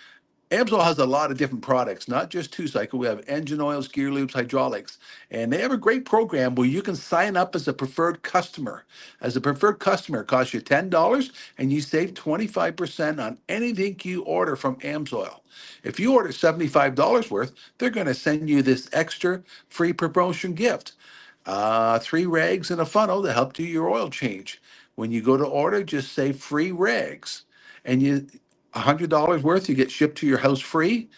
Amsoil has a lot of different products, not just two cycle. We have engine oils, gear lubes, hydraulics, and they have a great program where you can sign up as a preferred customer. As a preferred customer, it costs you $10 and you save 25% on anything you order from Amsoil. If you order $75 worth, they're going to send you this extra free promotion gift. 3 rags and a funnel to help do your oil change. When you go to order, just say free rags. And you $100 worth, you get shipped to your house free.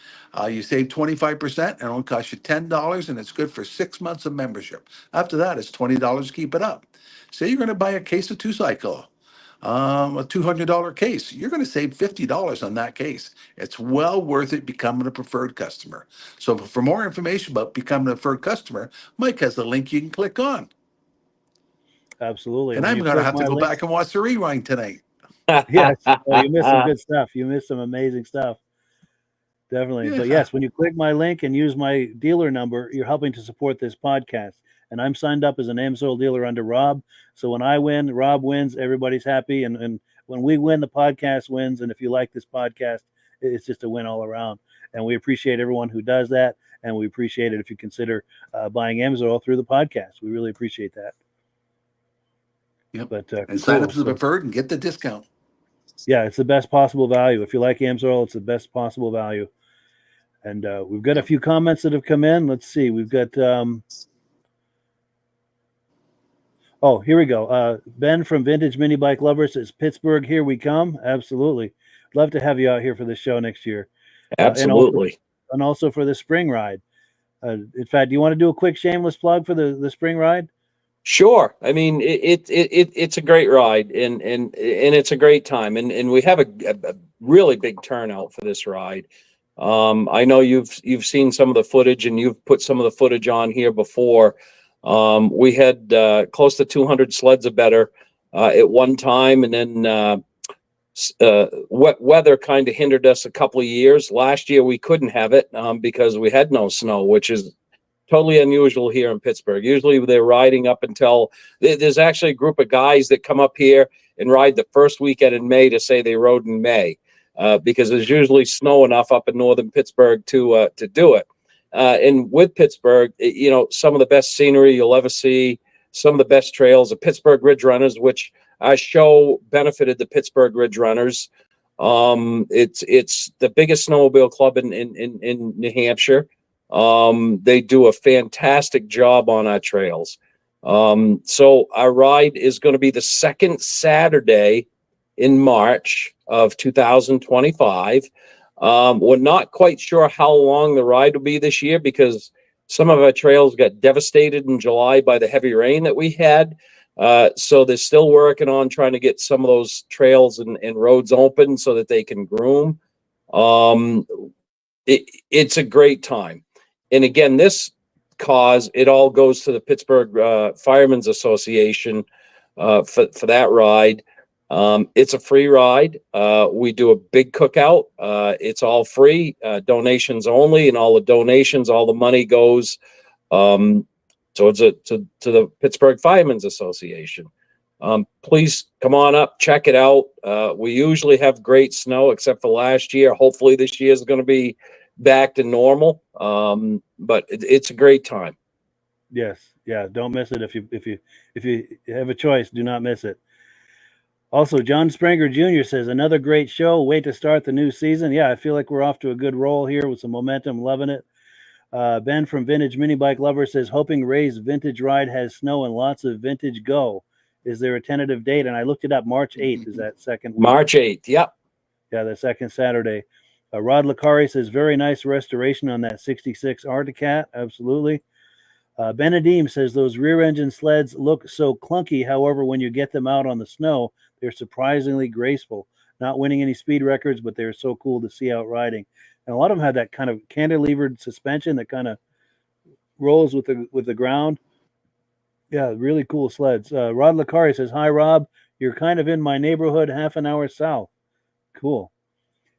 You save 25%, and it only costs you $10, and it's good for 6 months of membership. After that, it's $20 to keep it up. Say you're going to buy a case of 2-cycle, a $200 case. You're going to save $50 on that case. It's well worth it becoming a preferred customer. So for more information about becoming a preferred customer, Mike has a link you can click on. Absolutely. And When I'm you going to click have to my go link, back and watch the rewind tonight. yes. Oh, you missed some good stuff. You missed some amazing stuff. Definitely. But Yeah. yes, when you click my link and use my dealer number, you're helping to support this podcast. And I'm signed up as an Amsoil dealer under Rob. So when I win, Rob wins, everybody's happy. And when we win, the podcast wins. And if you like this podcast, it's just a win all around. And we appreciate everyone who does that. And we appreciate it if you consider buying Amsoil through the podcast. We really appreciate that. Yep. But And sign up cool. as a preferred and get the discount. Yeah, it's the best possible value. If you like Amsoil, it's the best possible value. And we've got a few comments that have come in. Let's see. We've got, oh, here we go. Ben from Vintage Mini Bike Lovers says, Pittsburgh, here we come. Absolutely. Love to have you out here for the show next year. Absolutely. And also for the spring ride. In fact, do you want to do a quick shameless plug for the spring ride? Sure. I mean, it's a great ride, and it's a great time, and we have a really big turnout for this ride. I know you've seen some of the footage, and you've put some of the footage on here before. We had close to 200 sleds or better at one time, and then wet weather kind of hindered us a couple of years. Last year we couldn't have it because we had no snow, which is totally unusual here in Pittsburgh. Usually they're riding up until there's actually a group of guys that come up here and ride the first weekend in May to say they rode in May because there's usually snow enough up in northern Pittsburgh to do it. And with Pittsburgh, you know, some of the best scenery you'll ever see, some of the best trails, the Pittsburgh Ridge Runners, which our show benefited the Pittsburgh Ridge Runners. It's the biggest snowmobile club in New Hampshire. They do a fantastic job on our trails. So our ride is going to be the second Saturday in March of 2025. We're not quite sure how long the ride will be this year because some of our trails got devastated in July by the heavy rain that we had. So they're still working on trying to get some of those trails and roads open so that they can groom. It's a great time. And again, this cause, it all goes to the Pittsburgh Firemen's Association for that ride. It's a free ride. We do a big cookout. It's all free, donations only, and all the donations, all the money goes to the Pittsburgh Firemen's Association. Please come on up, check it out. We usually have great snow, except for last year. Hopefully this year is going to be back to normal. But it's a great time. Yes. Yeah. Don't miss it. If you have a choice, do not miss it. Also, John Springer Jr. says, another great show. Wait to start the new season. Yeah, I feel like we're off to a good roll here with some momentum. Loving it. Ben from Vintage Mini Bike Lover says, hoping Ray's vintage ride has snow and lots of vintage go. Is there a tentative date? And I looked it up. March 8th is that second week. March 8th. Yep. Yeah, the second Saturday. Rod Lacasse says, very nice restoration on that 66 Arctic. Absolutely. BENEDEEM says, those rear engine sleds look so clunky. However, when you get them out on the snow, they're surprisingly graceful. Not winning any speed records, but they're so cool to see out riding. And a lot of them had that kind of cantilevered suspension that kind of rolls with the ground. Yeah, really cool sleds. Rod Lacasse says, hi, Rob. You're kind of in my neighborhood, half an hour south. Cool.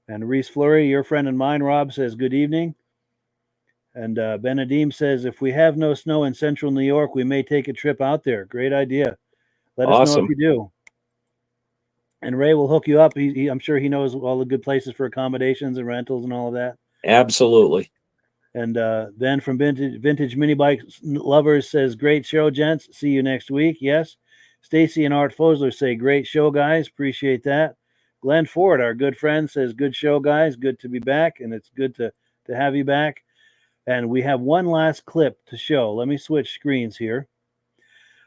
And Reese Fleury, your friend and mine, Rob, says, good evening. And BENEDEEM says, if we have no snow in central New York, we may take a trip out there. Great idea. Let us know if Awesome. you do. And Ray will hook you up. I'm sure he knows all the good places for accommodations and rentals and all of that. Absolutely. And then from Vintage Mini Bike Lovers says, great show, gents. See you next week. Yes. Stacy and Art Fosler say, great show, guys. Appreciate that. Glenn Ford, our good friend, says, good show, guys. Good to be back, and it's good to have you back. And we have one last clip to show. Let me switch screens here.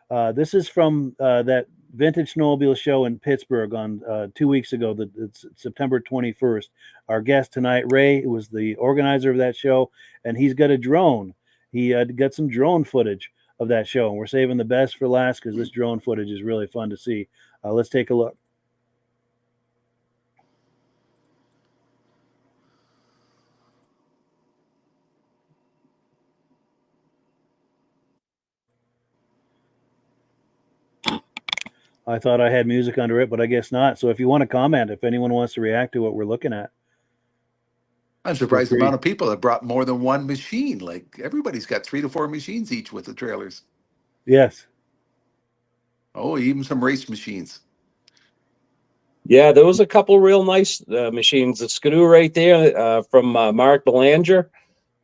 This is from that Vintage Snowmobile show in Pittsburgh on 2 weeks ago. It's September 21st. Our guest tonight, Ray, was the organizer of that show, and he's got a drone. He got some drone footage of that show, and we're saving the best for last because this drone footage is really fun to see. Let's take a look. I thought I had music under it, but I guess not. So if you want to comment, if anyone wants to react to what we're looking at. I'm surprised the amount of people that brought more than one machine. Like everybody's got 3 to 4 machines each with the trailers. Yes. Oh, even some race machines. Yeah, there was a couple real nice machines. The Skidoo right there from Mark Belanger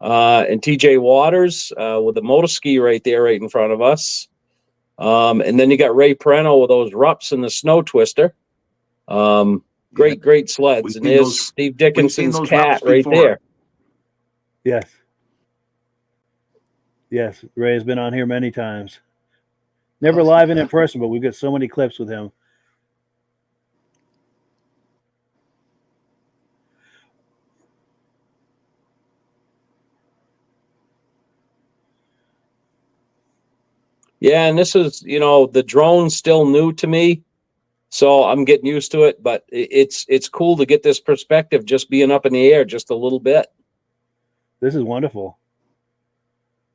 and TJ Waters with the motor ski right there right in front of us. And then you got Ray Parenteau with those Rupps and the Snow Twister. Great sleds. And there's Steve Dickinson's cat right there. Yes. Yes, Ray's been on here many times. Never live and in person, but we've got so many clips with him. Yeah, and this is, the drone's still new to me, so I'm getting used to it, but it's cool to get this perspective just being up in the air just a little bit. This is wonderful.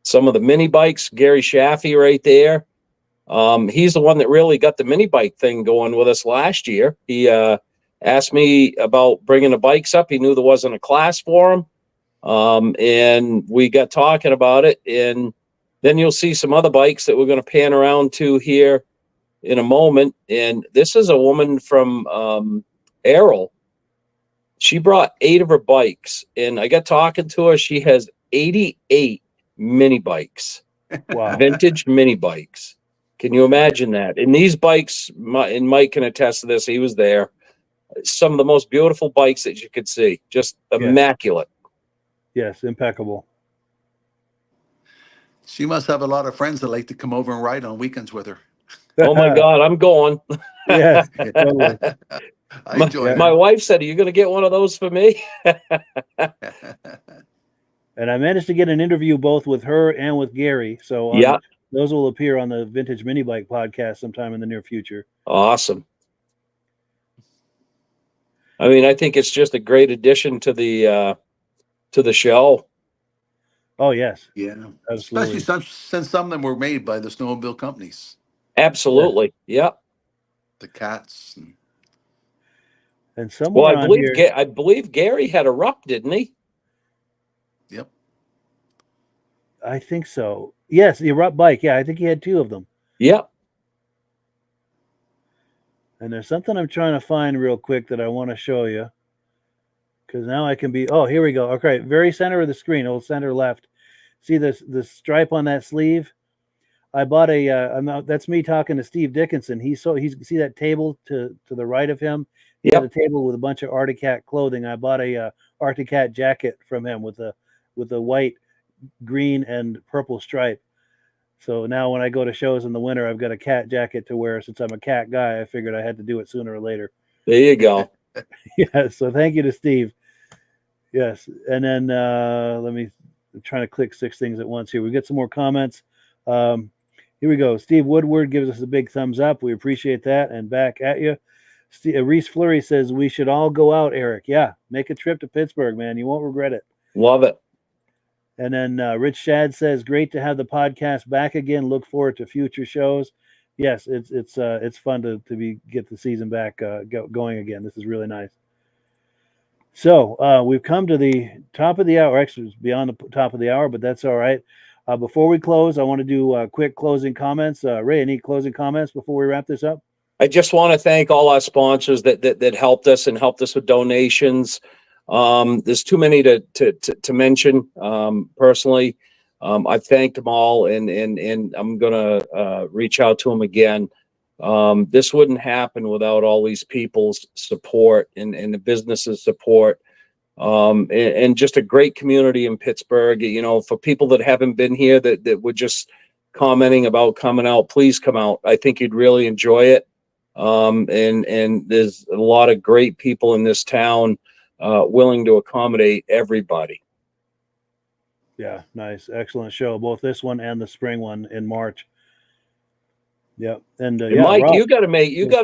Some of the mini bikes, Gary Shaffey right there. He's the one that really got the mini bike thing going with us last year. He asked me about bringing the bikes up. He knew there wasn't a class for him, and we got talking about it, and then you'll see some other bikes that we're going to pan around to here in a moment. And this is a woman from Errol. She brought 8 of her bikes, and I got talking to her. She has 88 mini bikes. Wow. Vintage mini bikes. Can you imagine that? And these bikes, and Mike can attest to this, he was there, some of the most beautiful bikes that you could see. Just immaculate. Yes, impeccable. She must have a lot of friends that like to come over and ride on weekends with her. Oh my God, I'm going. Yeah, totally. I enjoy My wife said, are you going to get one of those for me? And I managed to get an interview both with her and with Gary. So those will appear on the Vintage Mini Bike podcast sometime in the near future. Awesome. I mean, I think it's just a great addition to the show. Oh, yes. Yeah. Absolutely. Especially since some of them were made by the snowmobile companies. Absolutely. Yeah. The cats. And somewhere I believe Gary had a Rupp, didn't he? Yep. I think so. Yes, the Rupp bike. Yeah, I think he had 2 of them. Yep. And there's something I'm trying to find real quick that I want to show you. Because now I can be, oh, here we go. Okay, very center of the screen, old center left. See this stripe on that sleeve? I bought that's me talking to Steve Dickinson. He's see that table to the right of him? He had a table with a bunch of Arctic Cat clothing. I bought a Arctic Cat jacket from him with a white, green, and purple stripe. So now when I go to shows in the winter, I've got a cat jacket to wear. Since I'm a cat guy, I figured I had to do it sooner or later. There you go. Yeah, so thank you to Steve. Yes, and then I'm trying to click 6 things at once here. We get some more comments. Here we go. Steve Woodward gives us a big thumbs up. We appreciate that. And back at you. Reese Fleury says, we should all go out, Eric. Yeah, make a trip to Pittsburgh, man. You won't regret it. Love it. And then Rich Shad says, great to have the podcast back again. Look forward to future shows. Yes, it's fun to get the season back going again. This is really nice. So we've come to the top of the hour. Actually, it's beyond the top of the hour, but that's all right. Before we close, I want to do quick closing comments. Ray, any closing comments before we wrap this up? I just want to thank all our sponsors that helped us and helped us with donations. There's too many to mention. Personally, I've thanked them all, and I'm gonna reach out to them again. This wouldn't happen without all these people's support and the businesses' support. And just a great community in Pittsburgh. You know, for people that haven't been here that were just commenting about coming out, please come out. I think you'd really enjoy it. And there's a lot of great people in this town willing to accommodate everybody. Yeah, nice, excellent show. Both this one and the spring one in March. Yep, and yeah, Mike, Rob, you got to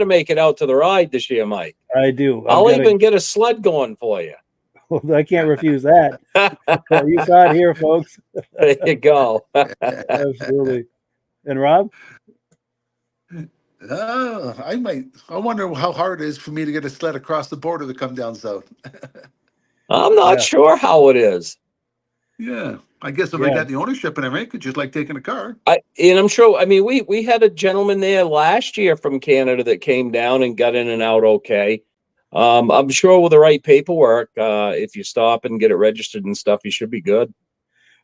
make it out to the ride this year, Mike. I do. I'll even get a sled going for you. I can't refuse that. You saw it here, folks. There you go. Absolutely. And Rob? I wonder how hard it is for me to get a sled across the border to come down south. I'm not sure how it is. Yeah, I guess if I got the ownership and everything, it's just like taking a car. And I'm sure. I mean, we had a gentleman there last year from Canada that came down and got in and out okay. I'm sure with the right paperwork, if you stop and get it registered and stuff, you should be good.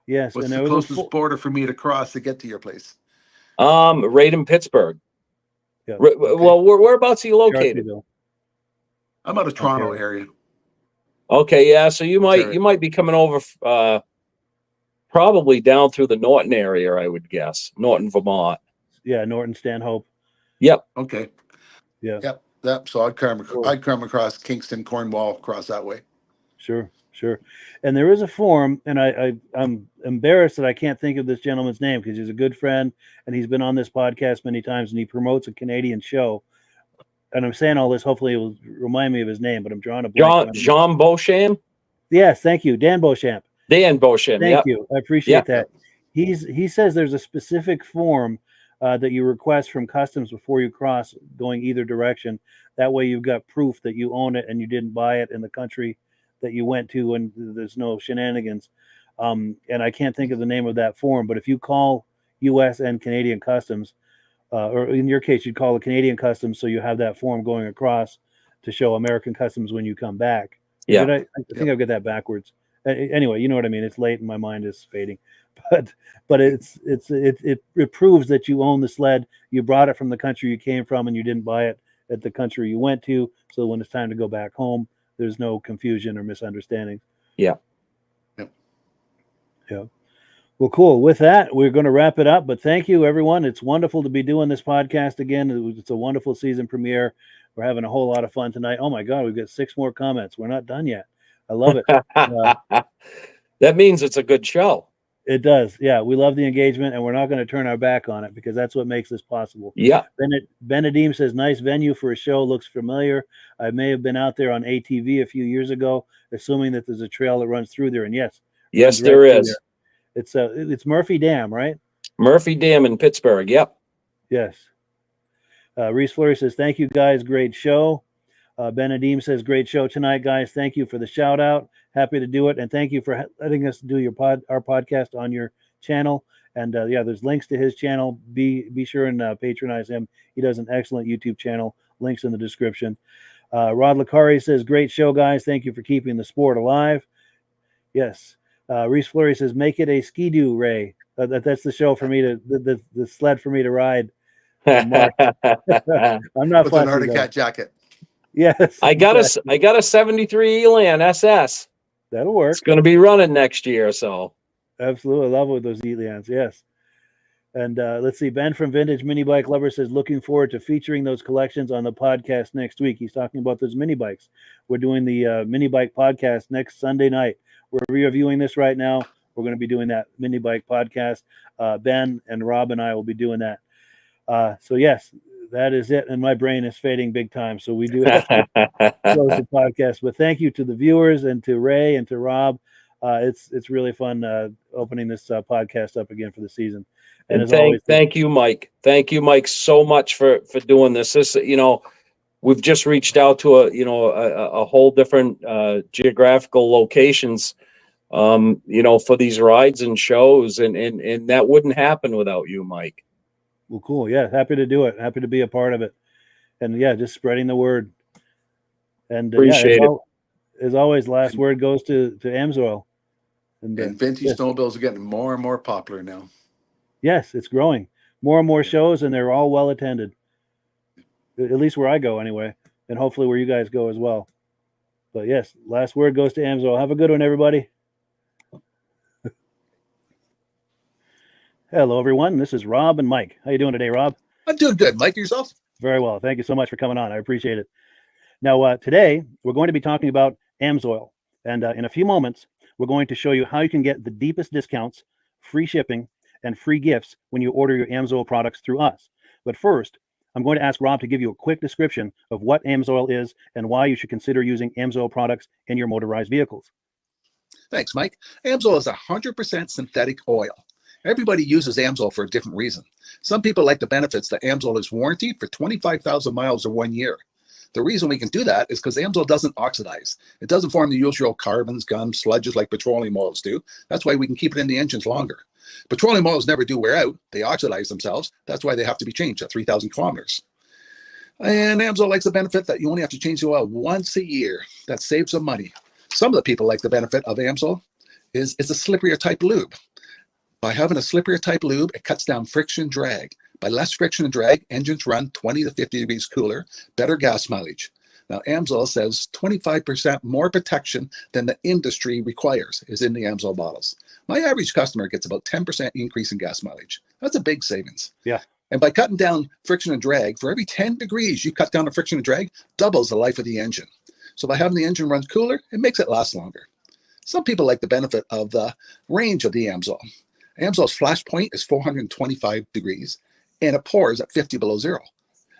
Yes. What's and the closest border for me to cross to get to your place? Right in Pittsburgh. Yeah. Well, whereabouts are you located? I'm out of Toronto area. Okay, yeah. So you might be coming over, probably down through the Norton area, I would guess. Norton, Vermont. Yeah, Norton, Stanhope. Yep. Okay. Yeah. Yep. So I'd come across Kingston, Cornwall, across that way. Sure. And there is a form, and I'm embarrassed that I can't think of this gentleman's name because he's a good friend and he's been on this podcast many times and he promotes a Canadian show. And I'm saying all this, hopefully it will remind me of his name, but I'm drawing a blank. Jean Beauchamp? Yes, thank you. Dan Beauchamp. Dan Beauchamp. Thank you. I appreciate that. He says there's a specific form that you request from customs before you cross going either direction. That way you've got proof that you own it and you didn't buy it in the country that you went to and there's no shenanigans. And I can't think of the name of that form, but if you call U.S. and Canadian customs, or in your case, you'd call the Canadian customs so you have that form going across to show American customs when you come back. Yeah. I think I've got that backwards. Anyway, you know what I mean? It's late and my mind is fading, but it proves that you own the sled. You brought it from the country you came from and you didn't buy it at the country you went to. So when it's time to go back home, there's no confusion or misunderstanding. Yeah. Well, cool. With that, we're going to wrap it up, but thank you everyone. It's wonderful to be doing this podcast again. It's a wonderful season premiere. We're having a whole lot of fun tonight. Oh my God, we've got 6 more comments. We're not done yet. I love it. That means it's a good show. It does. Yeah. We love the engagement and we're not going to turn our back on it because that's what makes this possible. Yeah. BENEDEEM says, nice venue for a show. Looks familiar. I may have been out there on ATV a few years ago, assuming that there's a trail that runs through there. And yes, there is. It's Murphy Dam, right? Murphy Dam in Pittsburgh. Yep. Yes. Reese Fleury says, thank you guys. Great show. BENEDEEM says, great show tonight, guys. Thank you for the shout out. Happy to do it. And thank you for letting us do our podcast on your channel. And there's links to his channel. Be sure and patronize him. He does an excellent YouTube channel. Links in the description. Rod Lacari says, great show, guys. Thank you for keeping the sport alive. Yes. Reese Fleury says, make it a ski-doo, Ray. That's the show for me the sled for me to ride. I'm not with an Arctic Cat jacket. Yes. I got a 73 Elan SS. That'll work. It's going to be running next year, so. Absolutely. I love with those Elans. Yes. And let's see. Ben from Vintage Mini Bike Lover says, looking forward to featuring those collections on the podcast next week. He's talking about those mini bikes. We're doing the mini bike podcast next Sunday night. We're reviewing this right now. We're going to be doing that mini bike podcast. Ben and Rob and I will be doing that. So yes, that is it. And my brain is fading big time. So we do have to close the podcast. But thank you to the viewers and to Ray and to Rob. It's really fun opening this podcast up again for the season. And as always, thank you, Mike. Thank you, Mike, so much for doing this. This, we've just reached out to a whole different geographical locations, for these rides and shows, and that wouldn't happen without you, Mike. Well, cool. Yeah, happy to do it. Happy to be a part of it, and yeah, just spreading the word. And Appreciate it. As always, last word goes to Amsoil. And vintage snowmobiles are getting more and more popular now. Yes, it's growing. More and more shows, and they're all well attended. At least where I go, anyway, and hopefully where you guys go as well. But yes, last word goes to Amsoil. Have a good one, everybody. Hello, everyone. This is Rob and Mike. How you doing today, Rob? I'm doing good. Mike, yourself? Very well. Thank you so much for coming on. I appreciate it. Now, today, we're going to be talking about Amsoil. And in a few moments, we're going to show you how you can get the deepest discounts, free shipping, and free gifts when you order your Amsoil products through us. But first, I'm going to ask Rob to give you a quick description of what Amsoil is and why you should consider using Amsoil products in your motorized vehicles. Thanks, Mike. Amsoil is 100% synthetic oil. Everybody uses Amsoil for a different reason. Some people like the benefits that Amsoil is warranted for 25,000 miles or 1 year. The reason we can do that is because Amsoil doesn't oxidize. It doesn't form the usual carbons, gums, sludges like petroleum oils do. That's why we can keep it in the engines longer. Petroleum oils never do wear out. They oxidize themselves. That's why they have to be changed at 3,000 kilometers. And Amsoil likes the benefit that you only have to change the oil once a year. That saves some money. Some of the people like the benefit of Amsoil is it's a slipperier type lube. By having a slipperier type lube, it cuts down friction drag. By less friction and drag, engines run 20 to 50 degrees cooler, better gas mileage. Now, Amsoil says 25% more protection than the industry requires is in the Amsoil bottles. My average customer gets about 10% increase in gas mileage. That's a big savings. Yeah. And by cutting down friction and drag, for every 10 degrees you cut down the friction and drag, doubles the life of the engine. So by having the engine run cooler, it makes it last longer. Some people like the benefit of the range of the Amsoil. Amsoil's flash point is 425 degrees, and it pours at 50 below zero.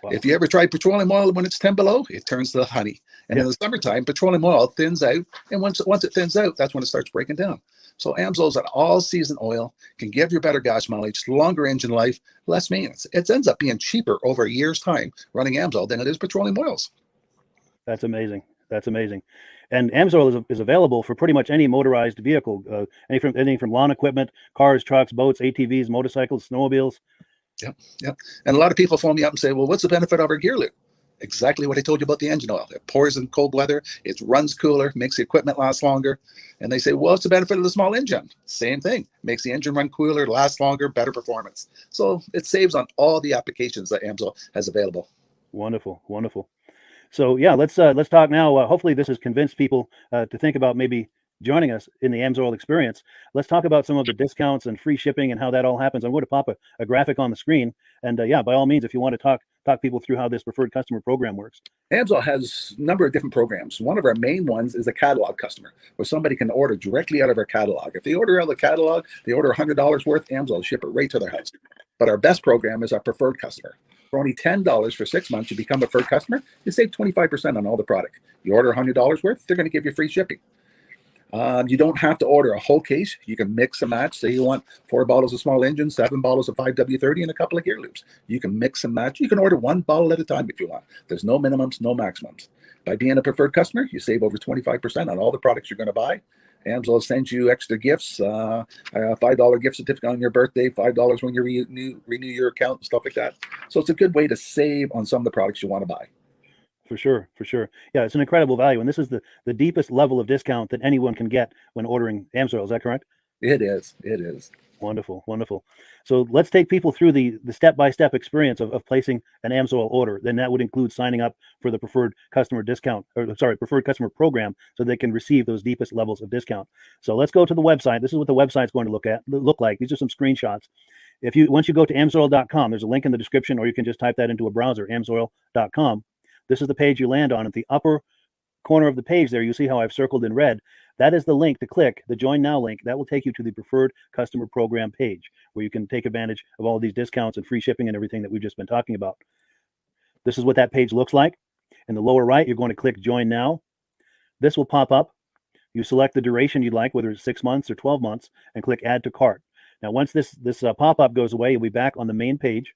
Wow. If you ever tried petroleum oil when it's 10 below, it turns to honey. And in the summertime, petroleum oil thins out, and once it thins out, that's when it starts breaking down. So Amsoil's an all-season oil, can give you better gas mileage, longer engine life, less maintenance. It ends up being cheaper over a year's time running Amsoil than it is petroleum oils. That's amazing. That's amazing. And Amsoil is available for pretty much any motorized vehicle, anything from lawn equipment, cars, trucks, boats, ATVs, motorcycles, snowmobiles. Yep. And a lot of people phone me up and say, well, what's the benefit of our gear lube? Exactly what I told you about the engine oil. It pours in cold weather, it runs cooler, makes the equipment last longer. And they say, well, what's the benefit of the small engine? Same thing. Makes the engine run cooler, last longer, better performance. So it saves on all the applications that Amsoil has available. Wonderful, wonderful. So yeah, let's talk now. Hopefully this has convinced people to think about maybe joining us in the Amsoil experience. Let's talk about some of the discounts and free shipping and how that all happens. I'm going to pop a graphic on the screen. And yeah, by all means, if you want to talk people through how this preferred customer program works. Amsoil has a number of different programs. One of our main ones is a catalog customer, where somebody can order directly out of our catalog. If they order out of the catalog, they order $100 worth, Amsoil will ship it right to their house. But our best program is our preferred customer. For only $10 for 6 months, you become a preferred customer, you save 25% on all the product. You order $100 worth, they're going to give you free shipping. You don't have to order a whole case. You can mix and match. Say you want 4 bottles of small engine, 7 bottles of 5W30, and a couple of gear loops. You can mix and match. You can order 1 bottle at a time if you want. There's no minimums, no maximums. By being a preferred customer, you save over 25% on all the products you're going to buy. Amsoil sends you extra gifts, a $5 gift certificate on your birthday, $5 when you renew your account, and stuff like that. So it's a good way to save on some of the products you want to buy. For sure. Yeah, it's an incredible value. And this is the deepest level of discount that anyone can get when ordering Amsoil. Is that correct? It is. Wonderful. So let's take people through the step-by-step experience of placing an Amsoil order. Then that would include signing up for the preferred customer preferred customer program, so they can receive those deepest levels of discount. So let's go to the website. This is what the website's going to look like. These are some screenshots. Once you go to amsoil.com, there's a link in the description, or you can just type that into a browser, amsoil.com. This is the page you land on. At the upper corner of the page there, you see how I've circled in red. That is the link to click, the Join Now link. That will take you to the Preferred Customer Program page, where you can take advantage of all these discounts and free shipping and everything that we've just been talking about. This is what that page looks like. In the lower right, you're going to click Join Now. This will pop up. You select the duration you'd like, whether it's 6 months or 12 months, and click Add to Cart. Now, once this pop-up goes away, you'll be back on the main page.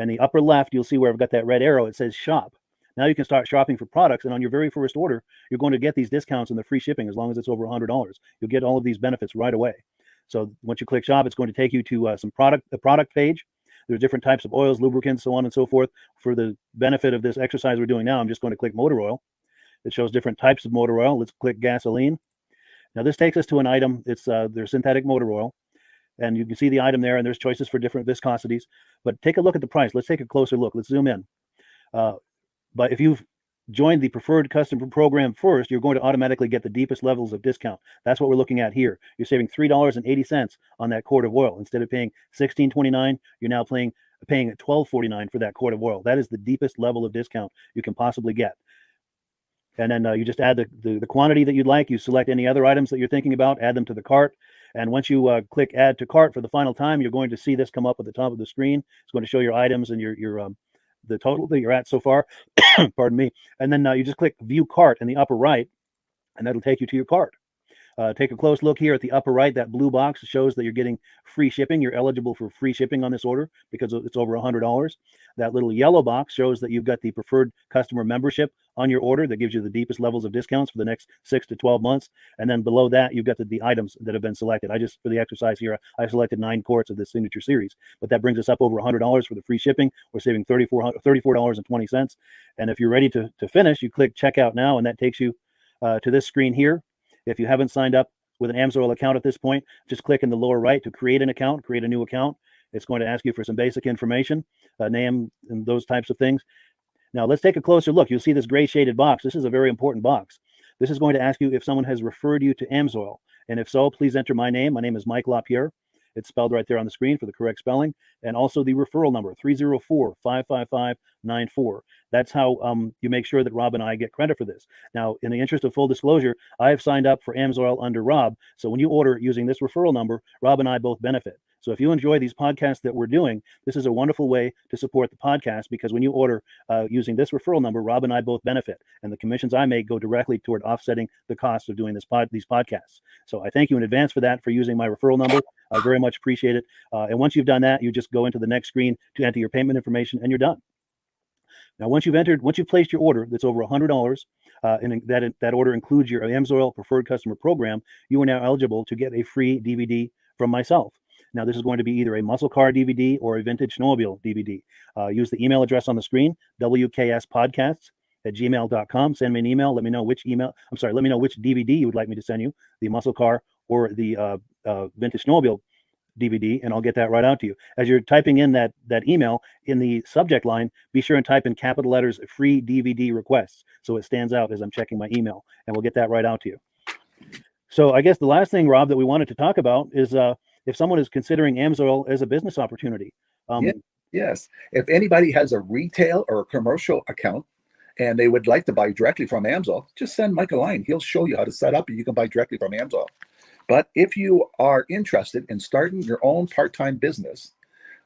And the upper left, you'll see where I've got that red arrow. It says Shop. Now you can start shopping for products, and on your very first order, you're going to get these discounts and the free shipping as long as it's over $100. You'll get all of these benefits right away. So once you click shop, it's going to take you to a product page. There's different types of oils, lubricants, so on and so forth. For the benefit of this exercise we're doing now, I'm just going to click motor oil. It shows different types of motor oil. Let's click gasoline. Now this takes us to an item. It's their synthetic motor oil. And you can see the item there, and there's choices for different viscosities. But take a look at the price. Let's take a closer look. Let's zoom in. But if you've joined the preferred customer program first, you're going to automatically get the deepest levels of discount. That's what we're looking at here. You're saving $3.80 on that quart of oil. Instead of paying $16.29, you're now paying $12.49 for that quart of oil. That is the deepest level of discount you can possibly get. And then you just add the quantity that you'd like. You select any other items that you're thinking about, add them to the cart. And once you click add to cart for the final time, you're going to see this come up at the top of the screen. It's going to show your items and your the total that you're at so far. Pardon me. And then you just click view cart in the upper right, and that'll take you to your cart. Take a close look here at the upper right. That blue box shows that you're getting free shipping. You're eligible for free shipping on this order because it's over $100. That little yellow box shows that you've got the preferred customer membership on your order that gives you the deepest levels of discounts for the next 6 to 12 months. And then below that, you've got the items that have been selected. For the exercise here, I selected 9 quarts of the signature series, but that brings us up over $100 for the free shipping. We're saving $34.20. And if you're ready to finish, you click checkout now, and that takes you to this screen here. If you haven't signed up with an Amsoil account at this point, just click in the lower right to create an account, create a new account. It's going to ask you for some basic information, name and those types of things. Now let's take a closer look. You'll see this gray shaded box. This is a very important box. This is going to ask you if someone has referred you to Amsoil. And if so, please enter my name. My name is Mike LaPierre. It's spelled right there on the screen for the correct spelling. And also the referral number, 304-555-94. That's how you make sure that Rob and I get credit for this. Now, in the interest of full disclosure, I have signed up for Amsoil under Rob. So when you order using this referral number, Rob and I both benefit. So if you enjoy these podcasts that we're doing, this is a wonderful way to support the podcast, because when you order using this referral number, Rob and I both benefit. And the commissions I make go directly toward offsetting the cost of doing these podcasts. So I thank you in advance for that, for using my referral number. I very much appreciate it. And once you've done that, you just go into the next screen to enter your payment information, and you're done. Now, once you've placed your order that's over $100, and that order includes your Amsoil preferred customer program, you are now eligible to get a free DVD from myself. Now, this is going to be either a muscle car DVD or a vintage snowmobile DVD. Use the email address on the screen, wkspodcasts@gmail.com. Send me an email. Let me know which DVD you would like me to send you, the muscle car or the vintage snowmobile DVD, and I'll get that right out to you. As you're typing in that email, in the subject line, be sure and type in capital letters free DVD requests, so it stands out as I'm checking my email, and we'll get that right out to you. So I guess the last thing, Rob, that we wanted to talk about is if someone is considering Amsoil as a business opportunity. Yes. If anybody has a retail or a commercial account and they would like to buy directly from Amsoil, just send Mike a line. He'll show you how to set up, and you can buy directly from Amsoil. But if you are interested in starting your own part-time business,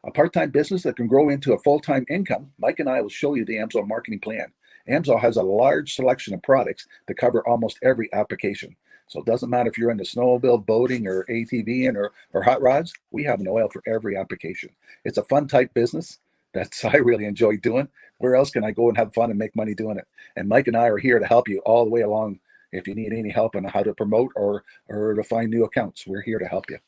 a part-time business that can grow into a full-time income, Mike and I will show you the Amsoil marketing plan. Amsoil has a large selection of products that cover almost every application. So it doesn't matter if you're into snowmobile, boating, or ATVing, or hot rods, we have an oil for every application. It's a fun type business that I really enjoy doing. Where else can I go and have fun and make money doing it? And Mike and I are here to help you all the way along. If you need any help on how to promote or to find new accounts, we're here to help you.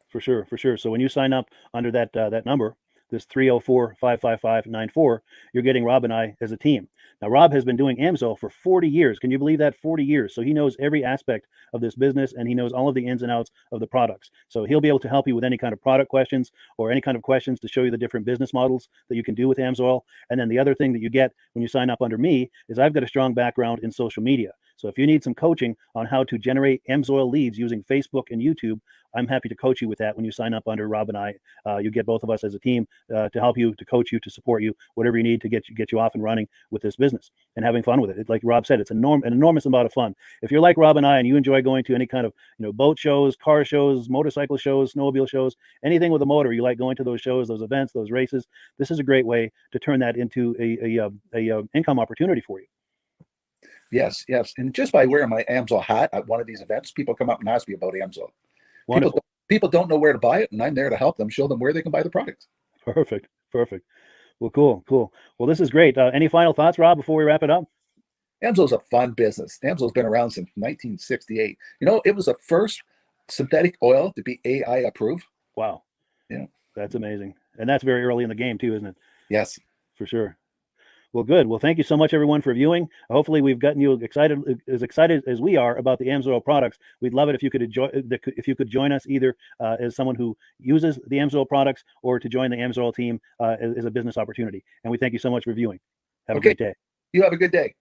For sure. So when you sign up under that number, this 304-555-94, you're getting Rob and I as a team. Now, Rob has been doing Amsoil for 40 years. Can you believe that? 40 years. So he knows every aspect of this business, and he knows all of the ins and outs of the products. So he'll be able to help you with any kind of product questions or any kind of questions to show you the different business models that you can do with Amsoil. And then the other thing that you get when you sign up under me is I've got a strong background in social media. So if you need some coaching on how to generate Amsoil leads using Facebook and YouTube, I'm happy to coach you with that when you sign up under Rob and I. You get both of us as a team to help you, to coach you, to support you, whatever you need to get you off and running with this business and having fun with it. Like Rob said, it's an enormous amount of fun. If you're like Rob and I and you enjoy going to any kind of boat shows, car shows, motorcycle shows, snowmobile shows, anything with a motor, you like going to those shows, those events, those races, this is a great way to turn that into a income opportunity for you. Yes. And just by wearing my Amsoil hat at one of these events, people come up and ask me about Amsoil. People don't know where to buy it, and I'm there to help them, show them where they can buy the products. Perfect. Well, cool. Well, this is great. Any final thoughts, Rob, before we wrap it up? Amsoil's a fun business. Amsoil's been around since 1968. You know, it was the first synthetic oil to be AI approved. Wow. Yeah. That's amazing. And that's very early in the game too, isn't it? Yes. For sure. Well, good. Well, thank you so much, everyone, for viewing. Hopefully, we've gotten you excited as we are about the Amsoil products. We'd love it if you could join us either as someone who uses the Amsoil products or to join the Amsoil team as a business opportunity. And we thank you so much for viewing. Have a great day. You have a good day.